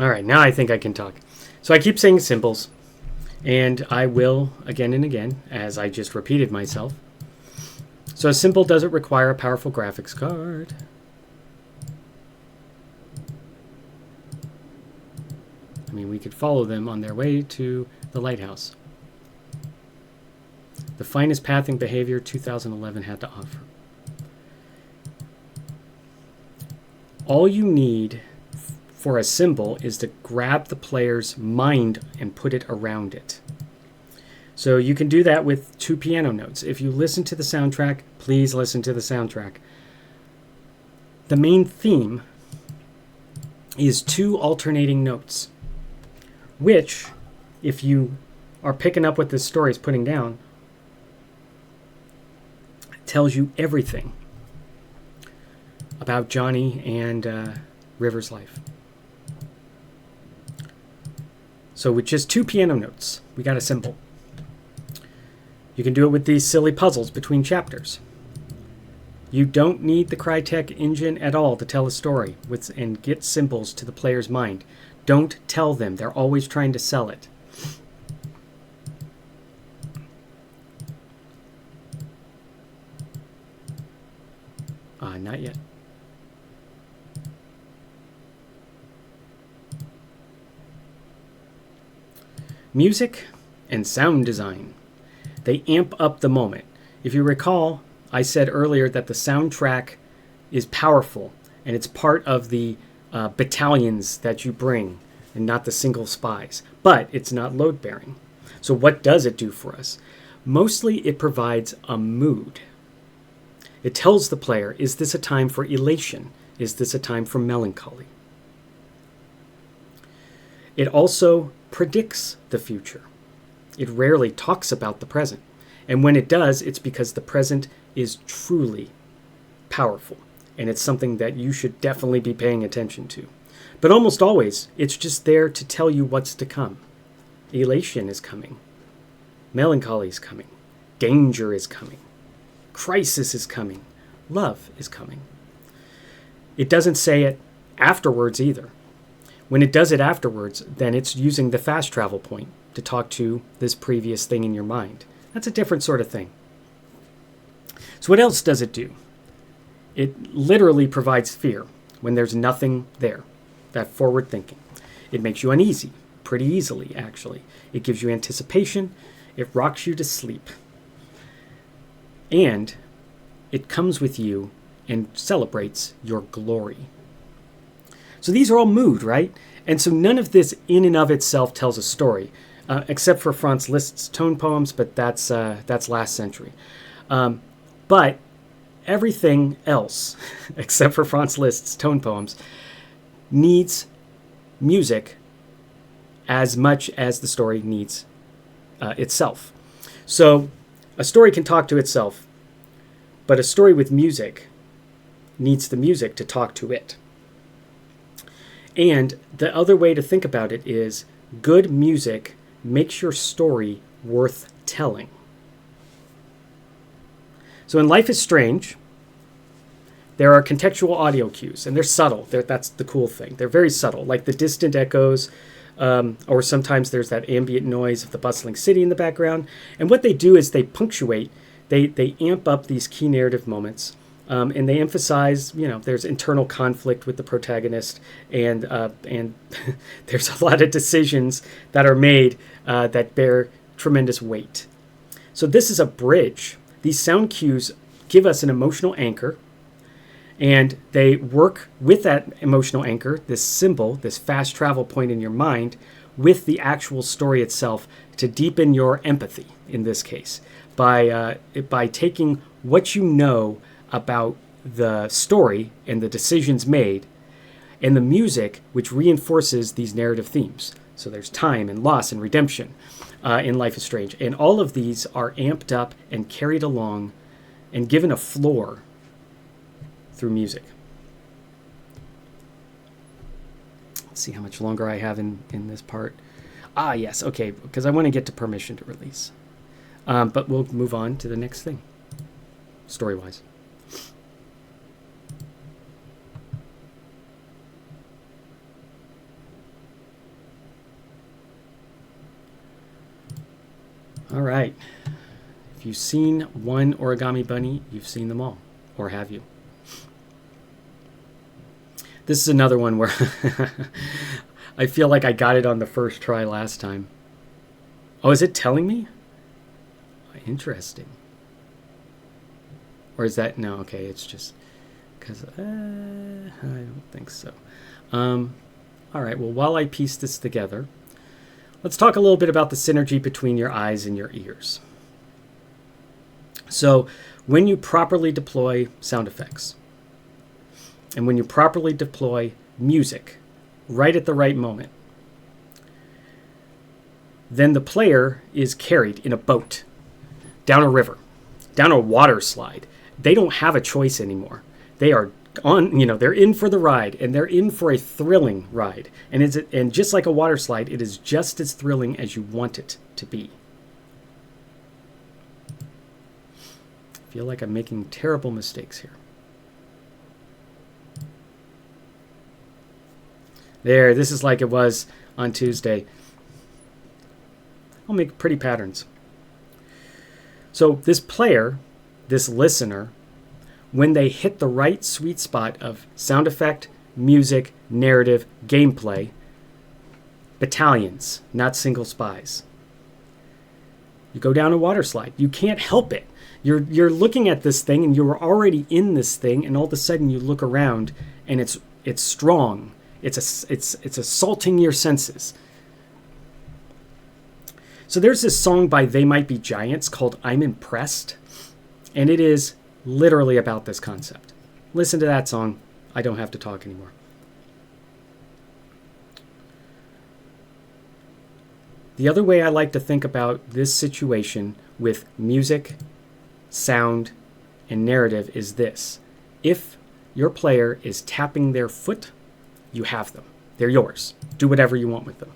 All right, now I think I can talk. So I keep saying symbols, and I will again and again, as I just repeated myself. So a symbol doesn't require a powerful graphics card. I mean, we could follow them on their way to the lighthouse. The finest pathing behavior 2011 had to offer. All you need for a symbol is to grab the player's mind and put it around it. So you can do that with 2 piano notes. If you listen to the soundtrack, please listen to the soundtrack. The main theme is 2 alternating notes, which, if you are picking up what this story is putting down, tells you everything about Johnny and River's life. So with just 2 piano notes, we got a symbol. You can do it with these silly puzzles between chapters. You don't need the Crytek engine at all to tell a story and get symbols to the player's mind. Don't tell them. They're always trying to sell it. Not yet. Music and sound design. They amp up the moment. If you recall, I said earlier that the soundtrack is powerful and it's part of the battalions that you bring and not the single spies. But it's not load-bearing. So what does it do for us? Mostly it provides a mood. It tells the player, is this a time for elation? Is this a time for melancholy? It also predicts the future. It rarely talks about the present. And when it does, it's because the present is truly powerful. And it's something that you should definitely be paying attention to. But almost always, it's just there to tell you what's to come. Elation is coming. Melancholy is coming. Danger is coming. Crisis is coming. Love is coming. It doesn't say it afterwards either. When it does it afterwards, then it's using the fast travel point to talk to this previous thing in your mind. That's a different sort of thing. So what else does it do? It literally provides fear when there's nothing there, that forward thinking. It makes you uneasy, pretty easily actually. It gives you anticipation. It rocks you to sleep. And it comes with you and celebrates your glory. So these are all mood, right? And so none of this in and of itself tells a story, except for Franz Liszt's tone poems, but that's last century. But everything else, except for Franz Liszt's tone poems, needs music as much as the story needs itself. So a story can talk to itself, but a story with music needs the music to talk to it. And the other way to think about it is good music makes your story worth telling. So in Life is Strange, there are contextual audio cues, and they're subtle. That's the cool thing. They're very subtle, like the distant echoes, or sometimes there's that ambient noise of the bustling city in the background. And what they do is they punctuate, they amp up these key narrative moments, and they emphasize, there's internal conflict with the protagonist, and there's a lot of decisions that are made that bear tremendous weight. So this is a bridge. These sound cues give us an emotional anchor, and they work with that emotional anchor, this symbol, this fast travel point in your mind, with the actual story itself to deepen your empathy, in this case, by taking what you know about the story and the decisions made, and the music, which reinforces these narrative themes. So there's time and loss and redemption in Life is Strange. And all of these are amped up and carried along and given a floor through music. Let's see how much longer I have in this part. Yes, okay, because I want to get to permission to release. But we'll move on to the next thing, story-wise. All right. If you've seen one Origami Bunny, you've seen them all. Or have you? This is another one where I feel like I got it on the first try last time. Oh, is it telling me? Interesting. Or is that... No, okay, it's just... Because... I don't think so. All right, well, while I piece this together, let's talk a little bit about the synergy between your eyes and your ears. So, when you properly deploy sound effects, and when you properly deploy music right at the right moment, then the player is carried in a boat, down a river, down a water slide. They don't have a choice anymore. They are on, they're in for the ride, and they're in for a thrilling ride. And just like a water slide, it is just as thrilling as you want it to be. I feel like I'm making terrible mistakes here. There, this is like it was on Tuesday. I'll make pretty patterns. So this player, this listener, when they hit the right sweet spot of sound effect, music, narrative, gameplay, battalions, not single spies. You go down a water slide. You can't help it. You're looking at this thing and you're already in this thing, and all of a sudden you look around and it's strong. It's assaulting your senses. So there's this song by They Might Be Giants called I'm Impressed, and it is literally about this concept. Listen to that song. I don't have to talk anymore. The other way I like to think about this situation with music, sound, and narrative is this. If your player is tapping their foot, you have them. They're yours. Do whatever you want with them.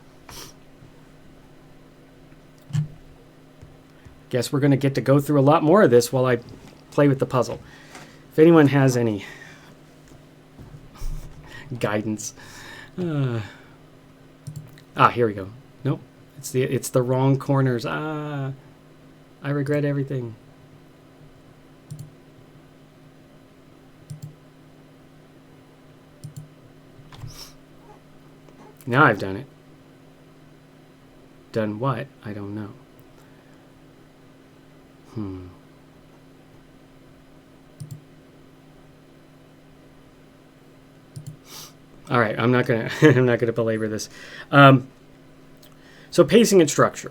Guess we're going to get to go through a lot more of this while I play with the puzzle. If anyone has any guidance. Here we go. Nope. It's the wrong corners. I regret everything. Now I've done it. Done what? I don't know. All right, I'm not gonna I'm not gonna belabor this. So pacing and structure.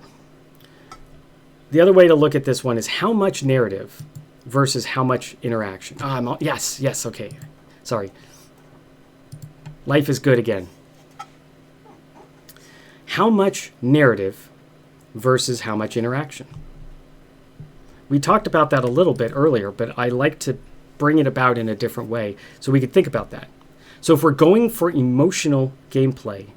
The other way to look at this one is how much narrative versus how much interaction. Yes, okay. Sorry. Life is good again. How much narrative versus how much interaction? We talked about that a little bit earlier, but I like to bring it about in a different way so we could think about that. So if we're going for emotional gameplay,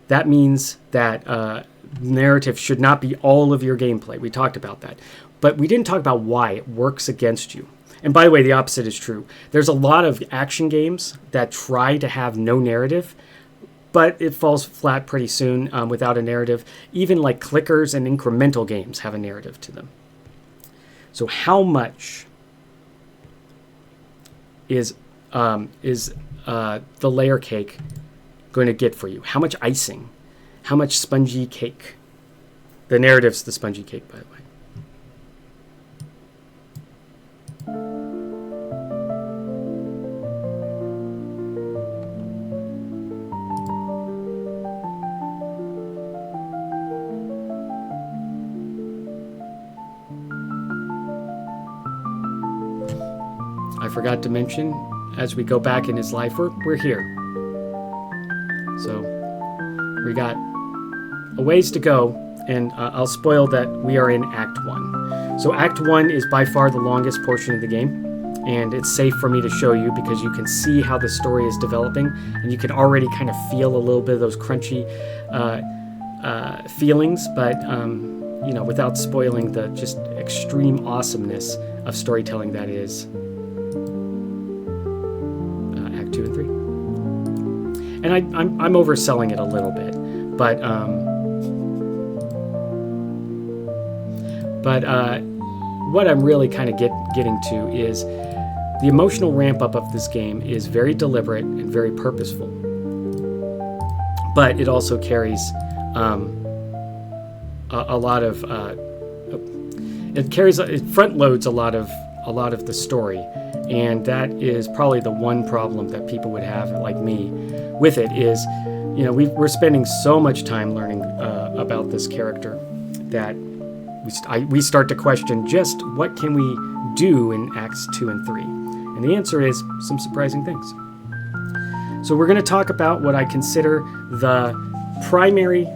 that means that narrative should not be all of your gameplay. We talked about that. But we didn't talk about why it works against you. And by the way, the opposite is true. There's a lot of action games that try to have no narrative, but it falls flat pretty soon without a narrative. Even like clickers and incremental games have a narrative to them. So how much is the layer cake going to get for you? How much icing? How much spongy cake? The narrative's the spongy cake, by the way. I forgot to mention, as we go back in his life, we're here. So we got a ways to go, and I'll spoil that we are in Act 1. So Act 1 is by far the longest portion of the game, and it's safe for me to show you because you can see how the story is developing, and you can already kind of feel a little bit of those crunchy feelings, but without spoiling the just extreme awesomeness of storytelling that is Act 2 and 3. And I'm overselling it a little bit, but But what I'm really kind of getting to is the emotional ramp up of this game is very deliberate and very purposeful. But it also carries a lot of it front loads a lot of the story, and that is probably the one problem that people would have, like me, with it is, we're spending so much time learning about this character that we start to question just what can we do in Acts 2 and 3, and the answer is some surprising things. So we're going to talk about what I consider the primary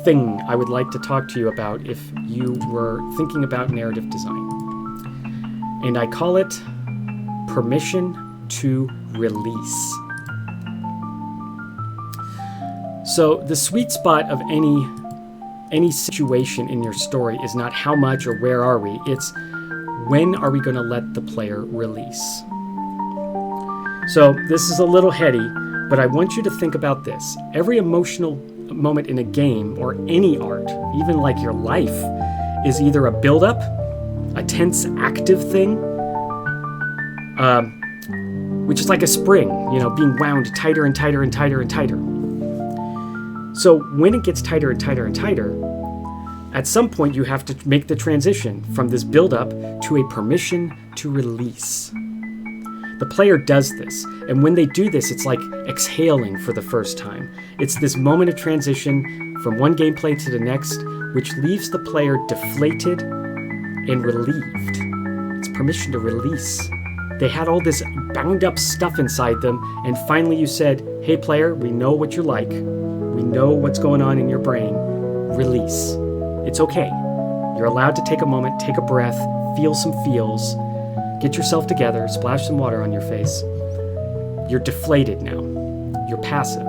thing I would like to talk to you about if you were thinking about narrative design. And I call it permission to release. So the sweet spot of any situation in your story is not how much or where are we, it's when are we going to let the player release. So this is a little heady, but I want you to think about this. Every emotional moment in a game or any art, even like your life, is either a build-up, a tense active thing, which is like a spring, being wound tighter and tighter and tighter and tighter. So when it gets tighter and tighter and tighter, at some point you have to make the transition from this build-up to a permission to release. The player does this, and when they do this, it's like exhaling for the first time. It's this moment of transition from one gameplay to the next, which leaves the player deflated and relieved. It's permission to release. They had all this bound up stuff inside them, and finally you said, hey player, we know what you're like. We know what's going on in your brain. Release. It's okay. You're allowed to take a moment, take a breath, feel some feels, get yourself together, splash some water on your face. You're deflated now. You're passive.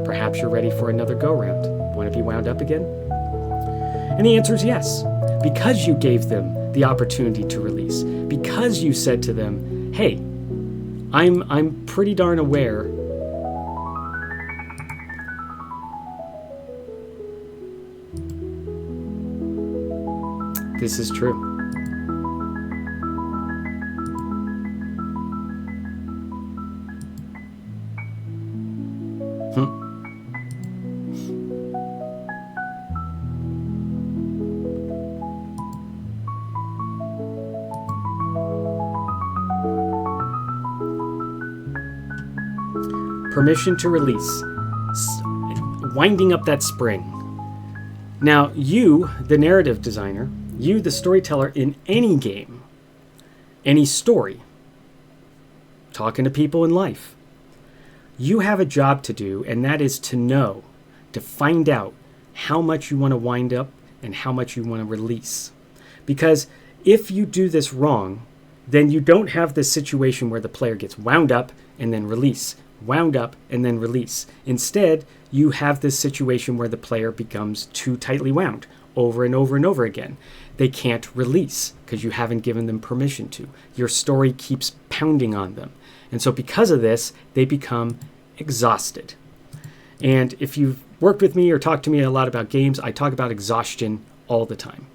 Perhaps you're ready for another go-round. Want to be wound up again? And the answer is yes. Because you gave them the opportunity to release. Because you said to them, hey, I'm pretty darn aware this is true. Permission to release. Winding up that spring. Now, you, the narrative designer, you, the storyteller in any game, any story, talking to people in life, you have a job to do, and that is to know, to find out how much you want to wind up and how much you want to release. Because if you do this wrong, then you don't have this situation where the player gets wound up and then release, wound up and then release. Instead, you have this situation where the player becomes too tightly wound over and over and over again. They can't release because you haven't given them permission to. Your story keeps pounding on them. And so because of this, they become exhausted. And if you've worked with me or talked to me a lot about games, I talk about exhaustion all the time.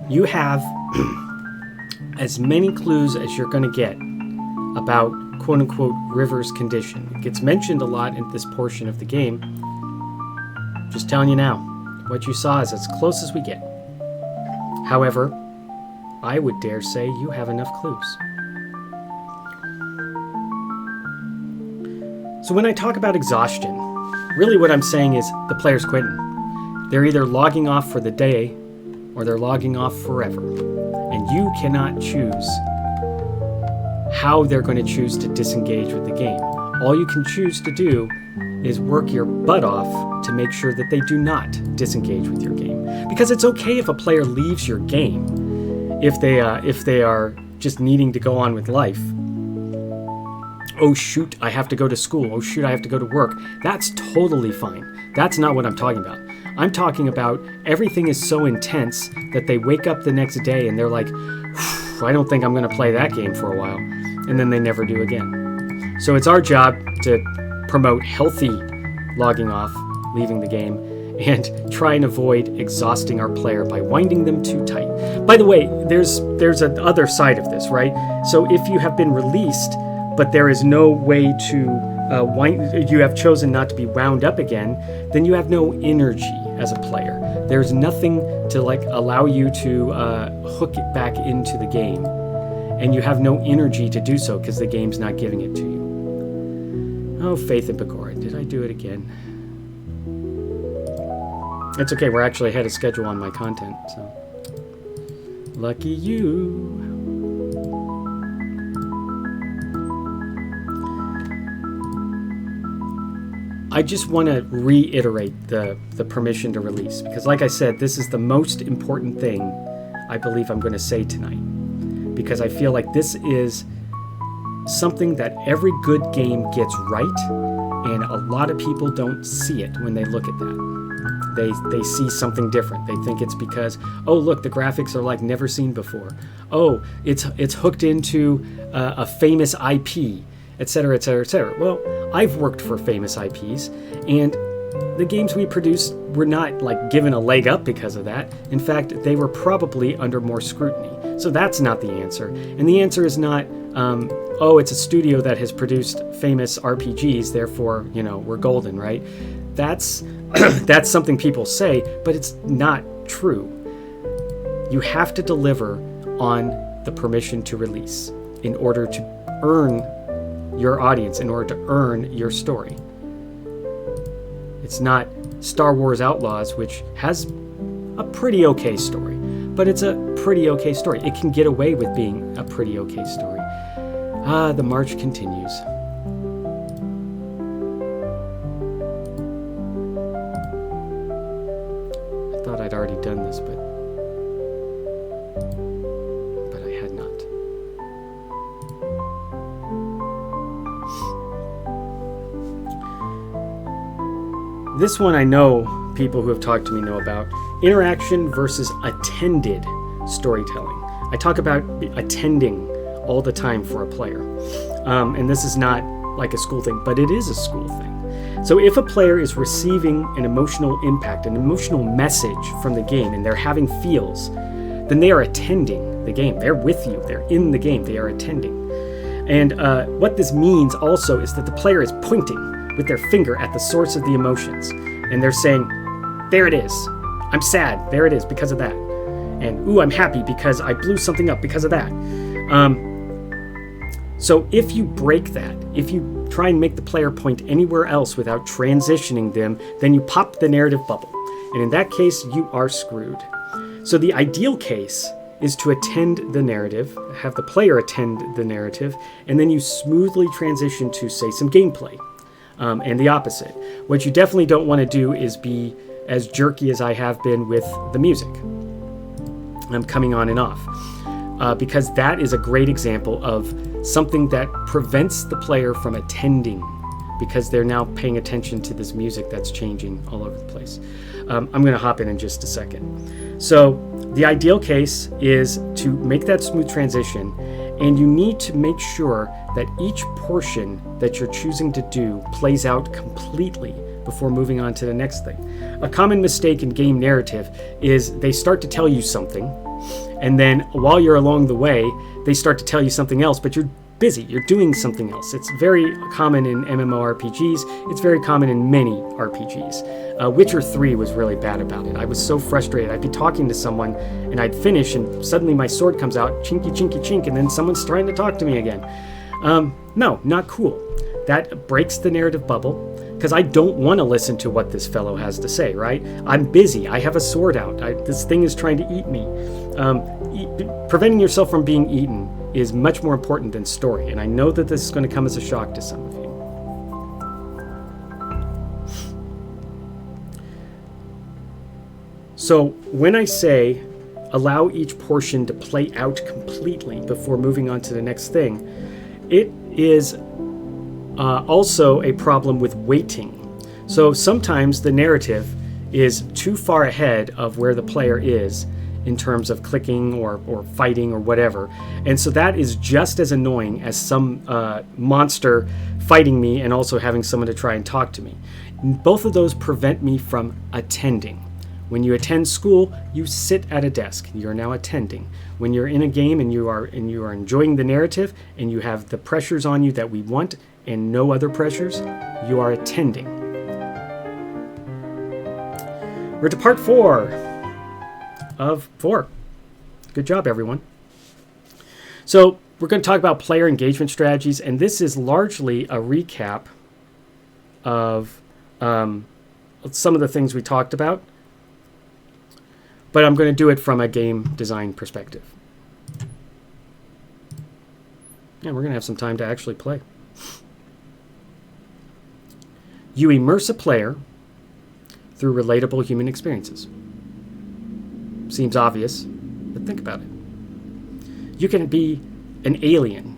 you have as many clues as you're going to get about quote-unquote River's condition. It gets mentioned a lot in this portion of the game. Just telling you now, what you saw is as close as we get. However, I would dare say you have enough clues. So when I talk about exhaustion, really what I'm saying is the player's quitting. They're either logging off for the day or they're logging off forever. And you cannot choose how they're going to choose to disengage with the game. All you can choose to do is work your butt off to make sure that they do not disengage with your game. Because it's okay if a player leaves your game if they are just needing to go on with life. Oh shoot, I have to go to school. Oh shoot, I have to go to work. That's totally fine. That's not what I'm talking about. I'm talking about everything is so intense that they wake up the next day and they're like, I don't think I'm going to play that game for a while. And then they never do again. So it's our job to promote healthy logging off, leaving the game, and try and avoid exhausting our player by winding them too tight. By the way, there's an other side of this, right? So if you have been released, but there is no way to you have chosen not to be wound up again, then you have no energy as a player. There's nothing to allow you to hook it back into the game, and you have no energy to do so because the game's not giving it to you. Oh, Faith and Begora, did I do it again? It's okay, we're actually ahead of schedule on my content, so lucky you. I just want to reiterate the permission to release, because like I said, this is the most important thing I believe I'm going to say tonight, because I feel like this is something that every good game gets right, and a lot of people don't see it when they look at that. They see something different. They think it's because, oh look, the graphics are like never seen before. Oh, it's hooked into a famous IP, etc., etc., etc. Well, I've worked for famous IPs, and the games we produced were not given a leg up because of that. In fact, they were probably under more scrutiny. So that's not the answer. And the answer is not, oh, it's a studio that has produced famous RPGs, therefore, we're golden, right? That's that's something people say, but it's not true. You have to deliver on the permission to release in order to earn your audience, in order to earn your story. It's not Star Wars Outlaws, which has a pretty okay story, but it's a pretty okay story. It can get away with being a pretty okay story. The march continues. I thought I'd already done this, but I had not. This one I know people who have talked to me know about. Interaction versus attended storytelling. I talk about attending all the time for a player. And this is not like a school thing, but it is a school thing. So if a player is receiving an emotional impact, an emotional message from the game, and they're having feels, then they are attending the game. They're with you. They're in the game. They are attending. And what this means also is that the player is pointing with their finger at the source of the emotions. And they're saying, there it is. I'm sad. There it is because of that. And, ooh, I'm happy because I blew something up because of that. So if you break that, if you try and make the player point anywhere else without transitioning them, then you pop the narrative bubble. And in that case, you are screwed. So the ideal case is to attend the narrative, have the player attend the narrative, and then you smoothly transition to, say, some gameplay. And the opposite. What you definitely don't want to do is be as jerky as I have been with the music. I'm coming on and off. Because that is a great example of something that prevents the player from attending, because they're now paying attention to this music that's changing all over the place. I'm going to hop in just a second. So the ideal case is to make that smooth transition, and you need to make sure that each portion that you're choosing to do plays out completely before moving on to the next thing. A common mistake in game narrative is they start to tell you something, And then while you're along the way, they start to tell you something else, but you're busy. You're doing something else. It's very common in MMORPGs. It's very common in many RPGs. Witcher 3 was really bad about it. I was so frustrated. I'd be talking to someone and I'd finish and suddenly my sword comes out, chinky, chinky, chink, and then someone's trying to talk to me again. No, not cool. That breaks the narrative bubble because I don't want to listen to what this fellow has to say, right? I'm busy. I have a sword out. This thing is trying to eat me. Preventing yourself from being eaten is much more important than story, and I know that this is going to come as a shock to some of you. So when I say allow each portion to play out completely before moving on to the next thing, it is also a problem with waiting. So sometimes the narrative is too far ahead of where the player is in terms of clicking or fighting or whatever. And so that is just as annoying as some monster fighting me and also having someone to try and talk to me. Both of those prevent me from attending. When you attend school, you sit at a desk. You're now attending. When you're in a game and you are enjoying the narrative and you have the pressures on you that we want and no other pressures, you are attending. We're to part 4 of 4. Good job, everyone. So we're going to talk about player engagement strategies, and this is largely a recap of some of the things we talked about, but I'm going to do it from a game design perspective. And we're going to have some time to actually play. You immerse a player through relatable human experiences. Seems obvious, but think about it. You can be an alien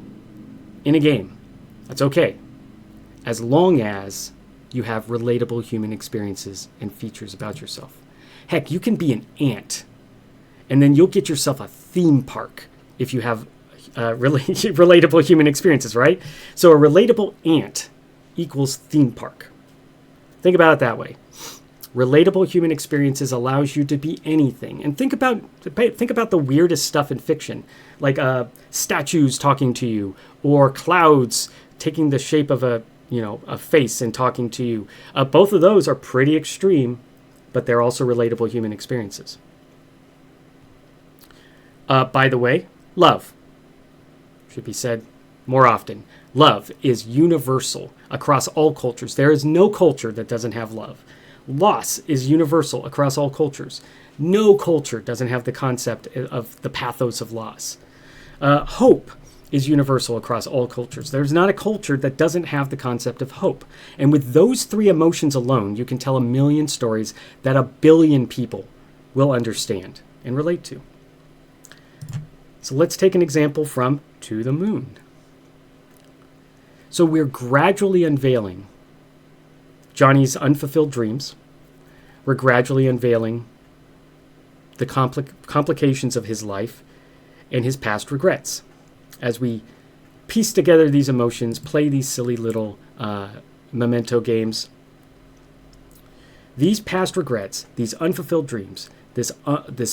in a game. That's okay, as long as you have relatable human experiences and features about yourself. Heck, you can be an ant, and then you'll get yourself a theme park if you have relatable human experiences, right? So a relatable ant equals theme park. Think about it that way. Relatable human experiences allows you to be anything. And think about the weirdest stuff in fiction, like statues talking to you, or clouds taking the shape of a face and talking to you. Both of those are pretty extreme, but they're also relatable human experiences. By the way, love should be said more often. Love is universal across all cultures. There is no culture that doesn't have love. Loss is universal across all cultures. No culture doesn't have the concept of the pathos of loss. Hope is universal across all cultures. There's not a culture that doesn't have the concept of hope. And with those 3 emotions alone, you can tell 1 million stories that 1 billion people will understand and relate to. So let's take an example from To the Moon. So we're gradually unveiling Johnny's unfulfilled dreams. We're gradually unveiling the complications of his life and his past regrets. As we piece together these emotions, play these silly little memento games, these past regrets, these unfulfilled dreams, this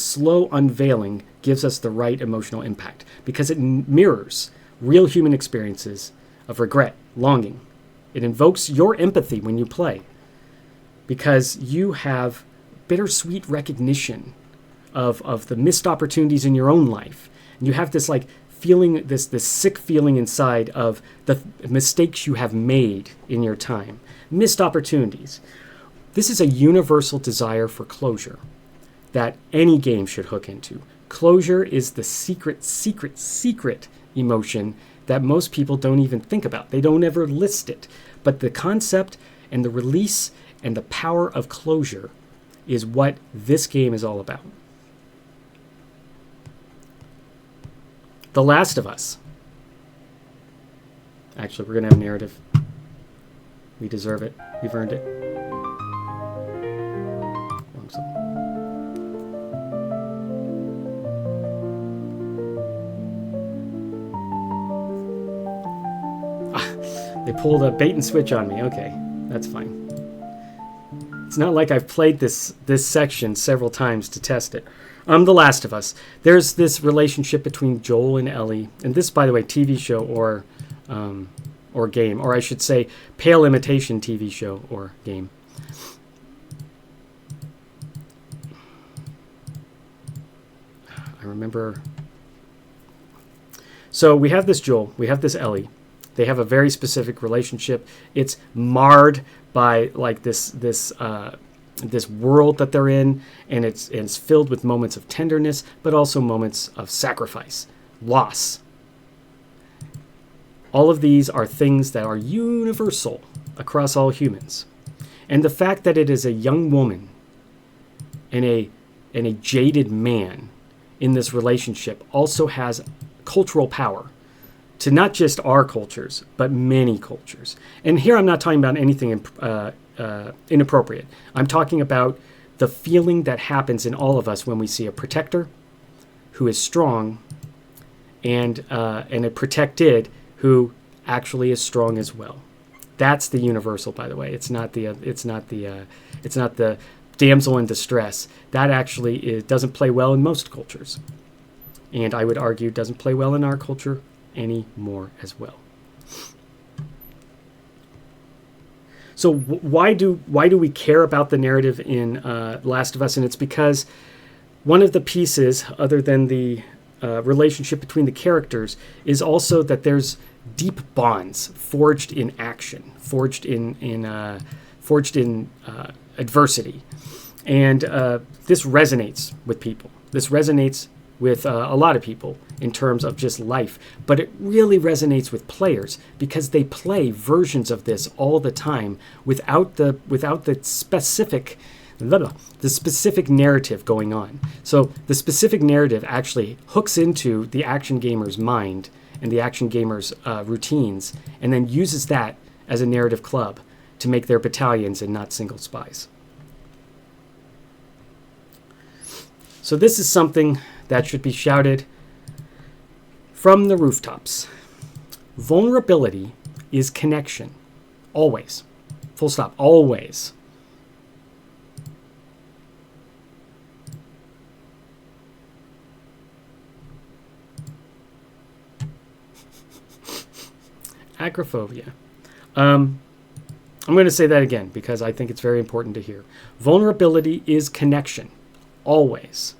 slow unveiling gives us the right emotional impact because it mirrors real human experiences of regret, longing. It invokes your empathy when you play because you have bittersweet recognition of the missed opportunities in your own life. And you have this feeling, this sick feeling inside of the mistakes you have made in your time, missed opportunities. This is a universal desire for closure that any game should hook into. Closure is the secret emotion that most people don't even think about. They don't ever list it. But the concept and the release and the power of closure is what this game is all about. The Last of Us. Actually, we're going to have narrative. We deserve it. We've earned it. Wrong song. They pulled a bait and switch on me. Okay, that's fine. It's not like I've played this section several times to test it. The Last of Us. There's this relationship between Joel and Ellie, and this, by the way, TV show or game, or I should say, pale imitation TV show or game. I remember. So we have this Joel, we have this Ellie. They have a very specific relationship. It's marred by like this world that they're in, and it's filled with moments of tenderness, but also moments of sacrifice, loss. All of these are things that are universal across all humans. And the fact that it is a young woman and a jaded man in this relationship also has cultural power to not just our cultures, but many cultures. And here I'm not talking about anything inappropriate. I'm talking about the feeling that happens in all of us when we see a protector who is strong and a protected who actually is strong as well. That's the universal, by the way. It's not the damsel in distress. That actually doesn't play well in most cultures, and I would argue doesn't play well in our culture anymore as well. So why do we care about the narrative in Last of Us? And it's because one of the pieces, other than the relationship between the characters, is also that there's deep bonds forged in action, forged in adversity, and this resonates with people. This resonates with a lot of people in terms of just life, but it really resonates with players because they play versions of this all the time without the specific narrative going on. So the specific narrative actually hooks into the action gamer's mind and the action gamer's routines, and then uses that as a narrative club to make their battalions and not single spies. So this is something that should be shouted from the rooftops. Vulnerability is connection. Always. Full stop. Always. Acrophobia. I'm going to say that again because I think it's very important to hear. Vulnerability is connection. Always.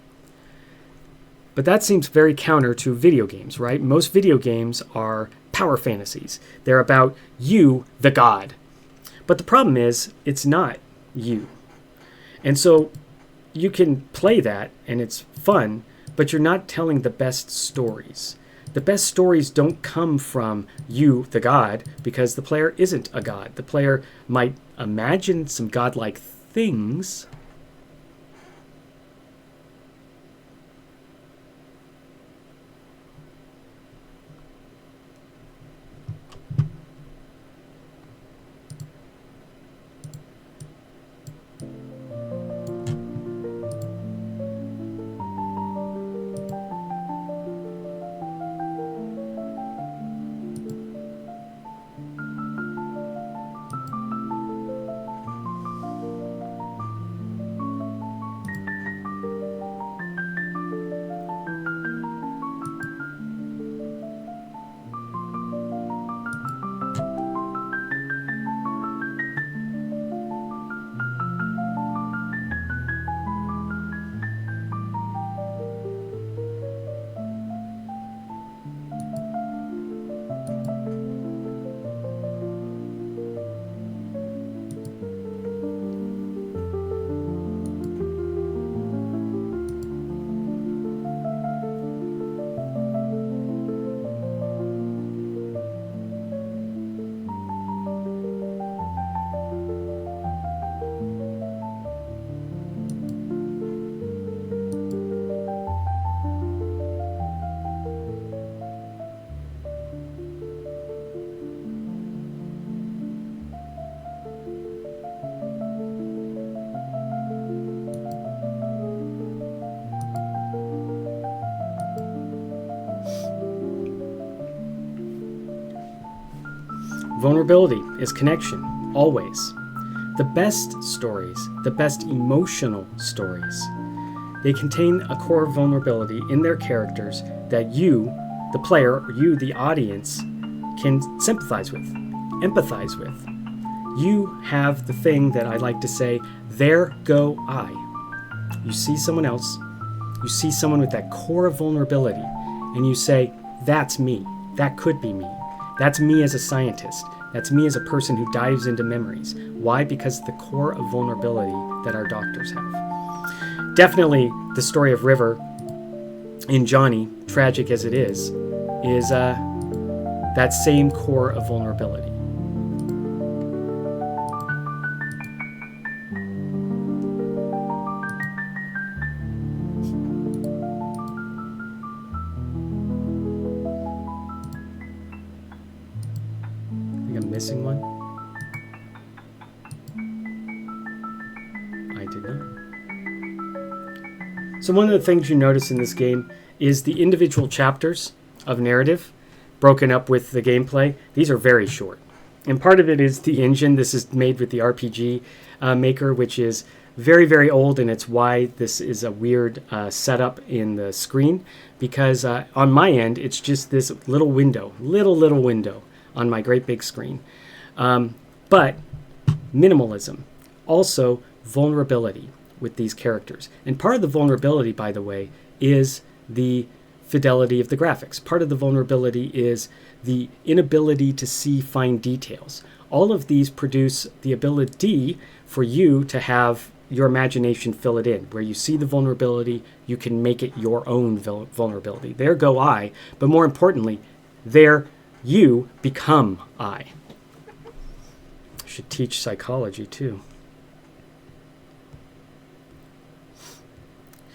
But that seems very counter to video games, right? Most video games are power fantasies. They're about you, the god. But the problem is, it's not you. And so you can play that, and it's fun, but you're not telling the best stories. The best stories don't come from you, the god, because the player isn't a god. The player might imagine some godlike things. Vulnerability is connection, always. The best stories, the best emotional stories, They contain a core vulnerability in their characters that you, the player, or you, the audience, can sympathize with, empathize with. You have the thing that I like to say, there go I. You see someone else, you see someone with that core of vulnerability, and you say, that's me. That could be me. That's me as a scientist. That's me as a person who dives into memories. Why? Because of the core of vulnerability that our doctors have. Definitely the story of River in Johnny, tragic as it is that same core of vulnerability. Missing one? I did not. So one of the things you notice in this game is the individual chapters of narrative broken up with the gameplay. These are very short. And part of it is the engine. This is made with the RPG Maker, which is very, very old, and it's why this is a weird setup in the screen, because on my end, it's just this little window, little window on my great big screen. But minimalism, also vulnerability with these characters. And part of the vulnerability, by the way, is the fidelity of the graphics. Part of the vulnerability is the inability to see fine details. All of these produce the ability for you to have your imagination fill it in. Where you see the vulnerability, you can make it your own vulnerability. There go I, but more importantly, there you become I. Should teach psychology too.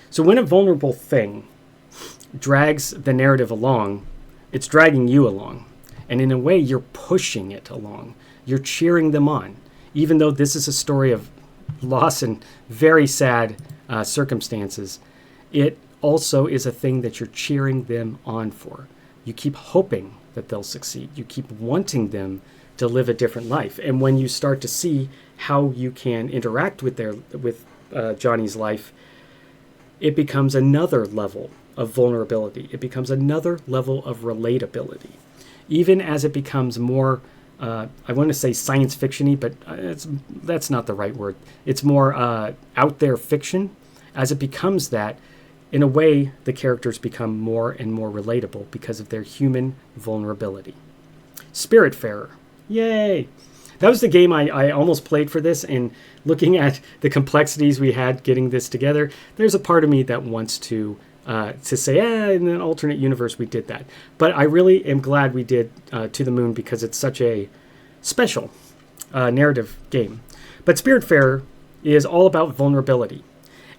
So when a vulnerable thing drags the narrative along, it's dragging you along. And in a way, you're pushing it along. You're cheering them on. Even though this is a story of loss and very sad circumstances, it also is a thing that you're cheering them on for. You keep hoping that they'll succeed. You keep wanting them to live a different life. And when you start to see how you can interact with Johnny's life, it becomes another level of vulnerability. It becomes another level of relatability. Even as it becomes more, I want to say science fiction-y, but that's not the right word. It's more out there fiction. As it becomes that, in a way, the characters become more and more relatable because of their human vulnerability. Spiritfarer. Yay! That was the game I almost played for this, and looking at the complexities we had getting this together, there's a part of me that wants to say, in an alternate universe we did that. But I really am glad we did To the Moon, because it's such a special narrative game. But Spiritfarer is all about vulnerability.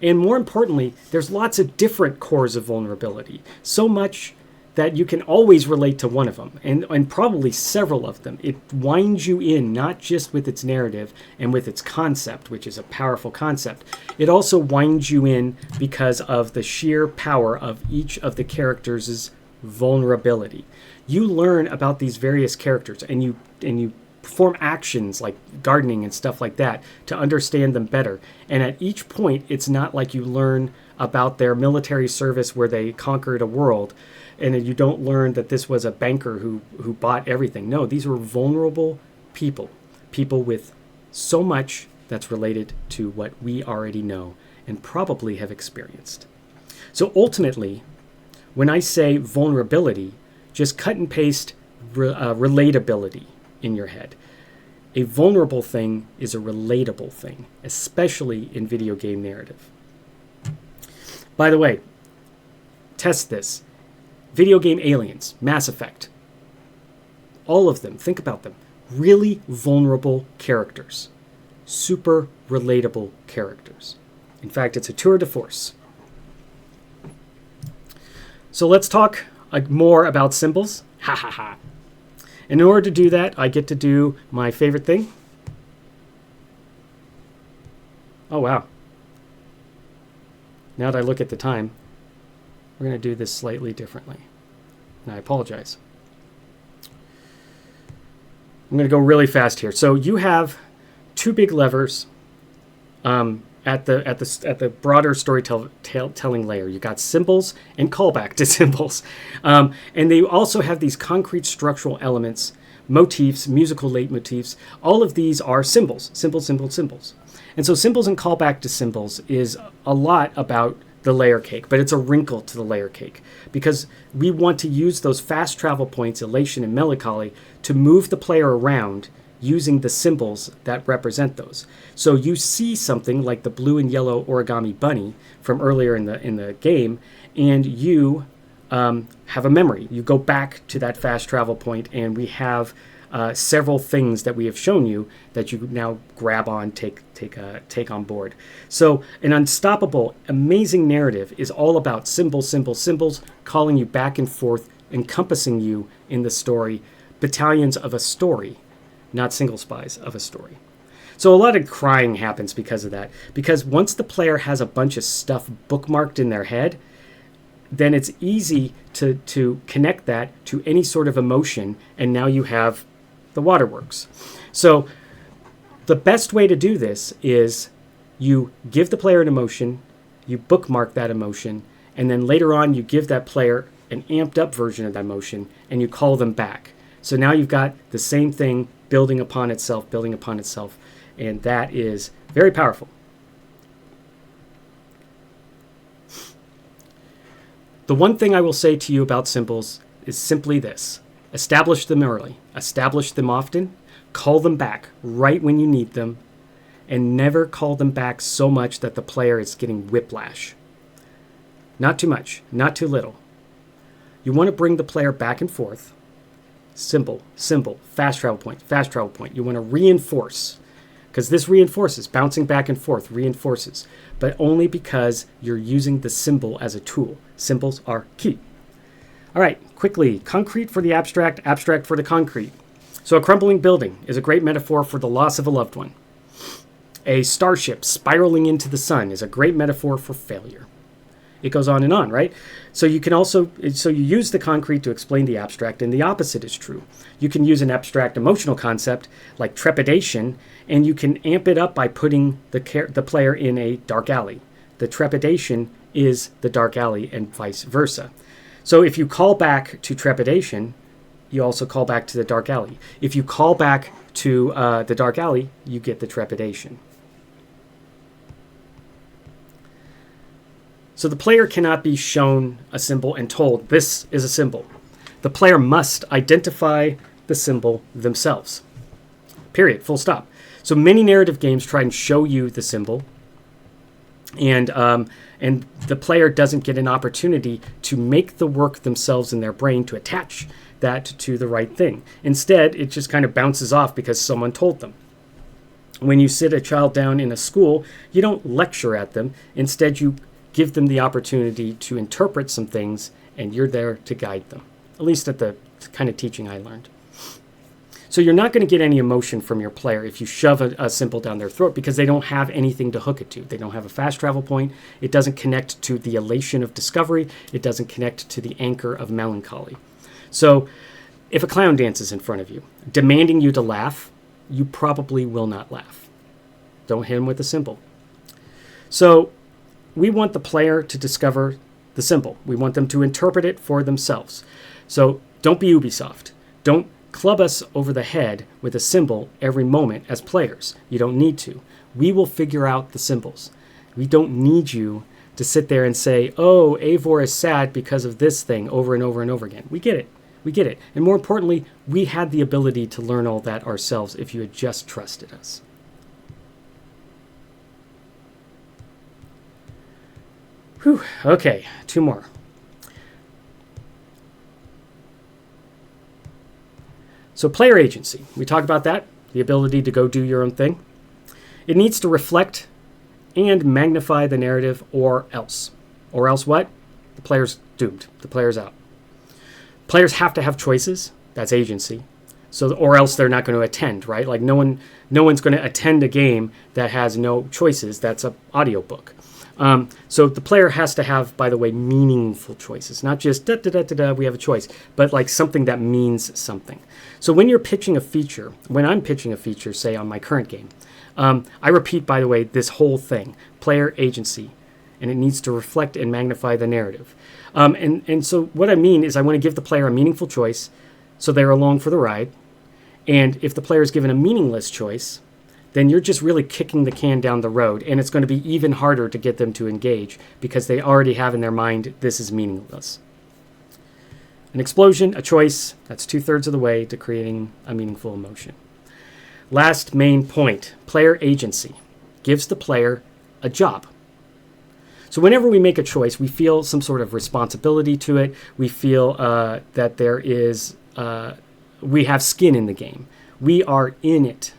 And more importantly, there's lots of different cores of vulnerability. So much that you can always relate to one of them, and probably several of them. It winds you in, not just with its narrative and with its concept, which is a powerful concept. It also winds you in because of the sheer power of each of the characters' vulnerability. You learn about these various characters, and you perform actions like gardening and stuff like that to understand them better. And at each point, it's not like you learn about their military service where they conquered a world, and you don't learn that this was a banker who bought everything. No, these were vulnerable people with so much that's related to what we already know and probably have experienced. So ultimately, when I say vulnerability, just cut and paste relatability in your head. A vulnerable thing is a relatable thing, especially in video game narrative. By the way, test this. Video game aliens, Mass Effect. All of them, think about them. Really vulnerable characters. Super relatable characters. In fact, it's a tour de force. So let's talk more about symbols. Ha ha ha. And in order to do that, I get to do my favorite thing. Oh, wow. Now that I look at the time, we're going to do this slightly differently. And I apologize. I'm going to go really fast here. So you have two big levers at the broader storytelling layer. You got symbols and callback to symbols, and they also have these concrete structural elements, motifs, musical leitmotifs. All of these are symbols, symbols. And so symbols and callback to symbols is a lot about the layer cake, but it's a wrinkle to the layer cake because we want to use those fast travel points, elation and melancholy, to move the player around using the symbols that represent those. So you see something like the blue and yellow origami bunny from earlier in the game, and you have a memory. You go back to that fast travel point, and we have several things that we have shown you that you now grab on, take on board. So an unstoppable, amazing narrative is all about symbols, calling you back and forth, encompassing you in the story, battalions of a story, not single spies of a story. So a lot of crying happens because of that. Because once the player has a bunch of stuff bookmarked in their head, then it's easy to connect that to any sort of emotion, and now you have the waterworks. So the best way to do this is you give the player an emotion, you bookmark that emotion, and then later on you give that player an amped up version of that emotion, and you call them back. So now you've got the same thing building upon itself, and that is very powerful. The one thing I will say to you about symbols is simply this: establish them early, establish them often, call them back right when you need them, and never call them back so much that the player is getting whiplash. Not too much, not too little. You want to bring the player back and forth. Symbol, fast travel point. You want to reinforce, because this reinforces, bouncing back and forth reinforces, but only because you're using the symbol as a tool. Symbols are key. All right, quickly, concrete for the abstract, abstract for the concrete. So a crumbling building is a great metaphor for the loss of a loved one. A starship spiraling into the sun is a great metaphor for failure. It goes on, right? So you use the concrete to explain the abstract, and the opposite is true. You can use an abstract emotional concept like trepidation, and you can amp it up by putting the player in a dark alley. The trepidation is the dark alley and vice versa. So if you call back to trepidation, you also call back to the dark alley. If you call back to the dark alley, you get the trepidation. So the player cannot be shown a symbol and told, this is a symbol. The player must identify the symbol themselves. Period. Full stop. So many narrative games try and show you the symbol, and the player doesn't get an opportunity to make the work themselves in their brain to attach that to the right thing. Instead, it just kind of bounces off because someone told them. When you sit a child down in a school, you don't lecture at them. Instead, you give them the opportunity to interpret some things, and you're there to guide them. At least at the kind of teaching I learned. So you're not going to get any emotion from your player if you shove a symbol down their throat, because they don't have anything to hook it to. They don't have a fast travel point. It doesn't connect to the elation of discovery. It doesn't connect to the anchor of melancholy. So if a clown dances in front of you, demanding you to laugh, you probably will not laugh. Don't hit him with a symbol. So we want the player to discover the symbol. We want them to interpret it for themselves. So don't be Ubisoft. Don't club us over the head with a symbol every moment as players. You don't need to. We will figure out the symbols. We don't need you to sit there and say, oh, Eivor is sad because of this thing over and over and over again. We get it. And more importantly, we had the ability to learn all that ourselves if you had just trusted us. Whew. Okay, 2 more. So player agency. We talked about that, the ability to go do your own thing. It needs to reflect and magnify the narrative, or else. Or else what? The player's doomed. The player's out. Players have to have choices. That's agency. So, or else they're not going to attend, right? Like no one's going to attend a game that has no choices. That's an audiobook. So the player has to have, by the way, meaningful choices, not just we have a choice, but like something that means something. So when you're pitching a feature, when I'm pitching a feature, say on my current game, I repeat, by the way, this whole thing, player agency, and it needs to reflect and magnify the narrative. And so what I mean is I want to give the player a meaningful choice so they're along for the ride. And if the player is given a meaningless choice, then you're just really kicking the can down the road, and it's going to be even harder to get them to engage because they already have in their mind, this is meaningless. An explosion, a choice, that's 2/3 of the way to creating a meaningful emotion. Last main point, player agency gives the player a job. So whenever we make a choice, we feel some sort of responsibility to it. We feel that there is, we have skin in the game. We are in it.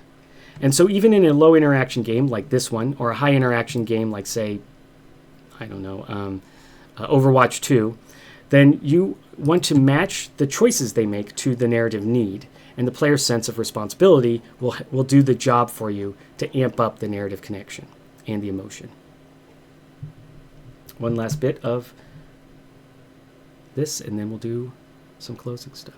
And so even in a low interaction game like this one, or a high interaction game like, say, I don't know, Overwatch 2, then you want to match the choices they make to the narrative need. And the player's sense of responsibility will do the job for you to amp up the narrative connection and the emotion. One last bit of this, and then we'll do some closing stuff.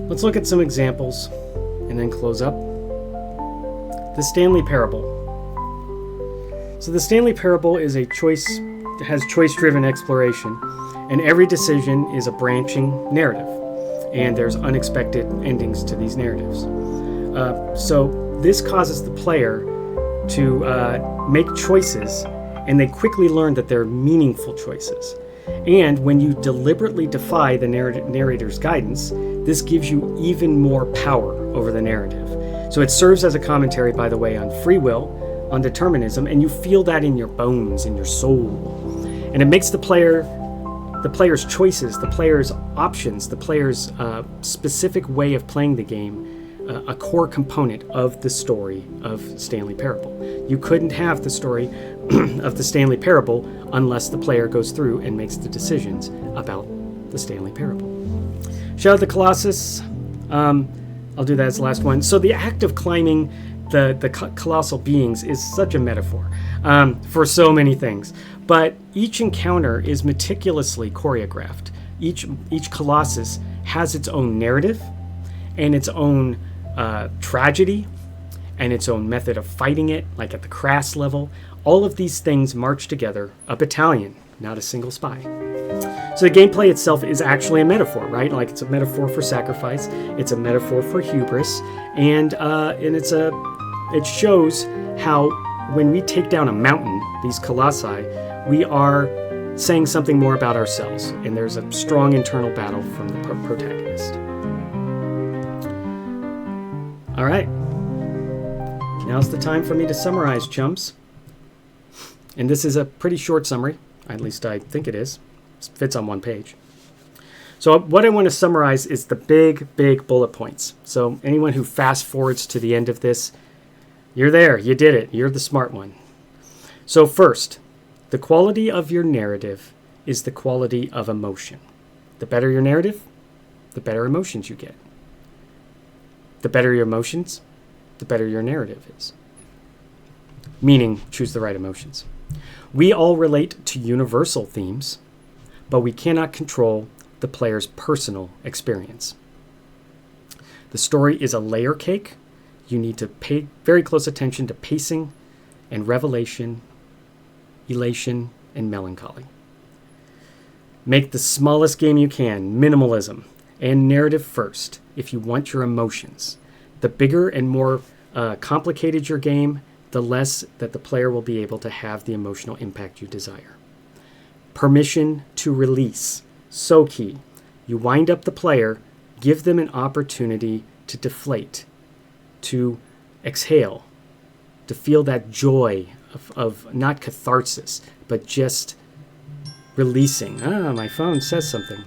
Let's look at some examples and then close up. The Stanley Parable. So the Stanley Parable is has choice-driven exploration, and every decision is a branching narrative, and there's unexpected endings to these narratives. So this causes the player to make choices, and they quickly learn that they're meaningful choices. And when you deliberately defy the narrator's guidance, this gives you even more power over the narrative. So it serves as a commentary, by the way, on free will, on determinism, and you feel that in your bones, in your soul. And it makes the player's choices, the player's options, the player's specific way of playing the game a core component of the story of Stanley Parable. You couldn't have the story of the Stanley Parable unless the player goes through and makes the decisions about the Stanley Parable. Shadow of the Colossus, I'll do that as the last one. So the act of climbing the colossal beings is such a metaphor for so many things. But each encounter is meticulously choreographed. Each colossus has its own narrative and its own tragedy and its own method of fighting it, like at the crass level. All of these things march together, a battalion, not a single spy. So the gameplay itself is actually a metaphor, right? Like it's a metaphor for sacrifice. It's a metaphor for hubris, and it shows how when we take down a mountain, these colossi, we are saying something more about ourselves, and there's a strong internal battle from the protagonist. All right, now's the time for me to summarize, chums. And this is a pretty short summary, at least I think it is. It fits on one page. So what I want to summarize is the big bullet points. So anyone who fast forwards to the end of this, you're there, you did it, you're the smart one. So first, the quality of your narrative is the quality of emotion. The better your narrative, the better emotions you get. The better your emotions, the better your narrative is. Meaning, choose the right emotions. We all relate to universal themes, but we cannot control the player's personal experience. The story is a layer cake. You need to pay very close attention to pacing and revelation, elation, and melancholy. Make the smallest game you can, minimalism, and narrative first if you want your emotions. The bigger and more complicated your game, the less that the player will be able to have the emotional impact you desire. Permission to release, so key. You wind up the player, give them an opportunity to deflate, to exhale, to feel that joy of not catharsis, but just releasing. My phone says something.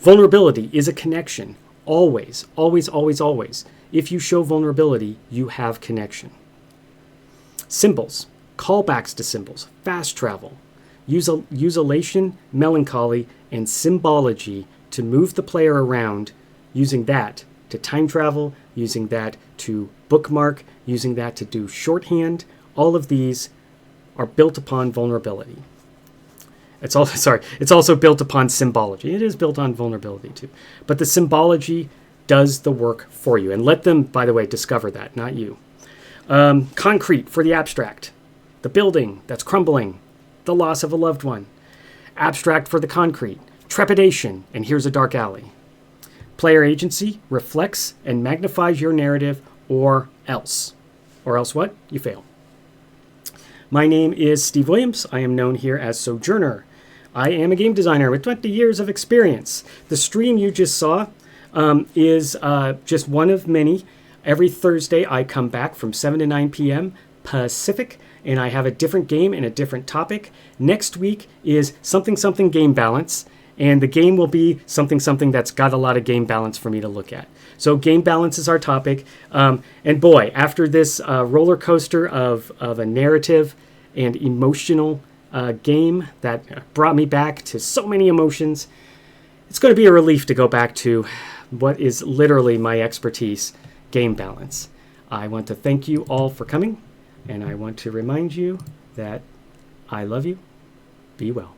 Vulnerability is a connection. Always, always, always, always. If you show vulnerability, you have connection. Symbols, callbacks to symbols, fast travel. Use elation, melancholy, and symbology to move the player around, using that to time travel, using that to bookmark, using that to do shorthand. All of these are built upon vulnerability. It's also built upon symbology. It is built on vulnerability too. But the symbology does the work for you. And let them, by the way, discover that, not you. Concrete for the abstract. The building that's crumbling. The loss of a loved one. Abstract for the concrete. Trepidation, and here's a dark alley. Player agency reflects and magnifies your narrative, or else. Or else what? You fail. My name is Steve Williams. I am known here as Sojourner. I am a game designer with 20 years of experience. The stream you just saw is just one of many. Every Thursday I come back from 7 to 9 p.m. Pacific, and I have a different game and a different topic. Next week is something game balance, and the game will be something that's got a lot of game balance for me to look at. So game balance is our topic. And boy, after this roller coaster of a narrative and emotional game that brought me back to so many emotions, it's going to be a relief to go back to what is literally my expertise, game balance. I want to thank you all for coming, and I want to remind you that I love you. Be well.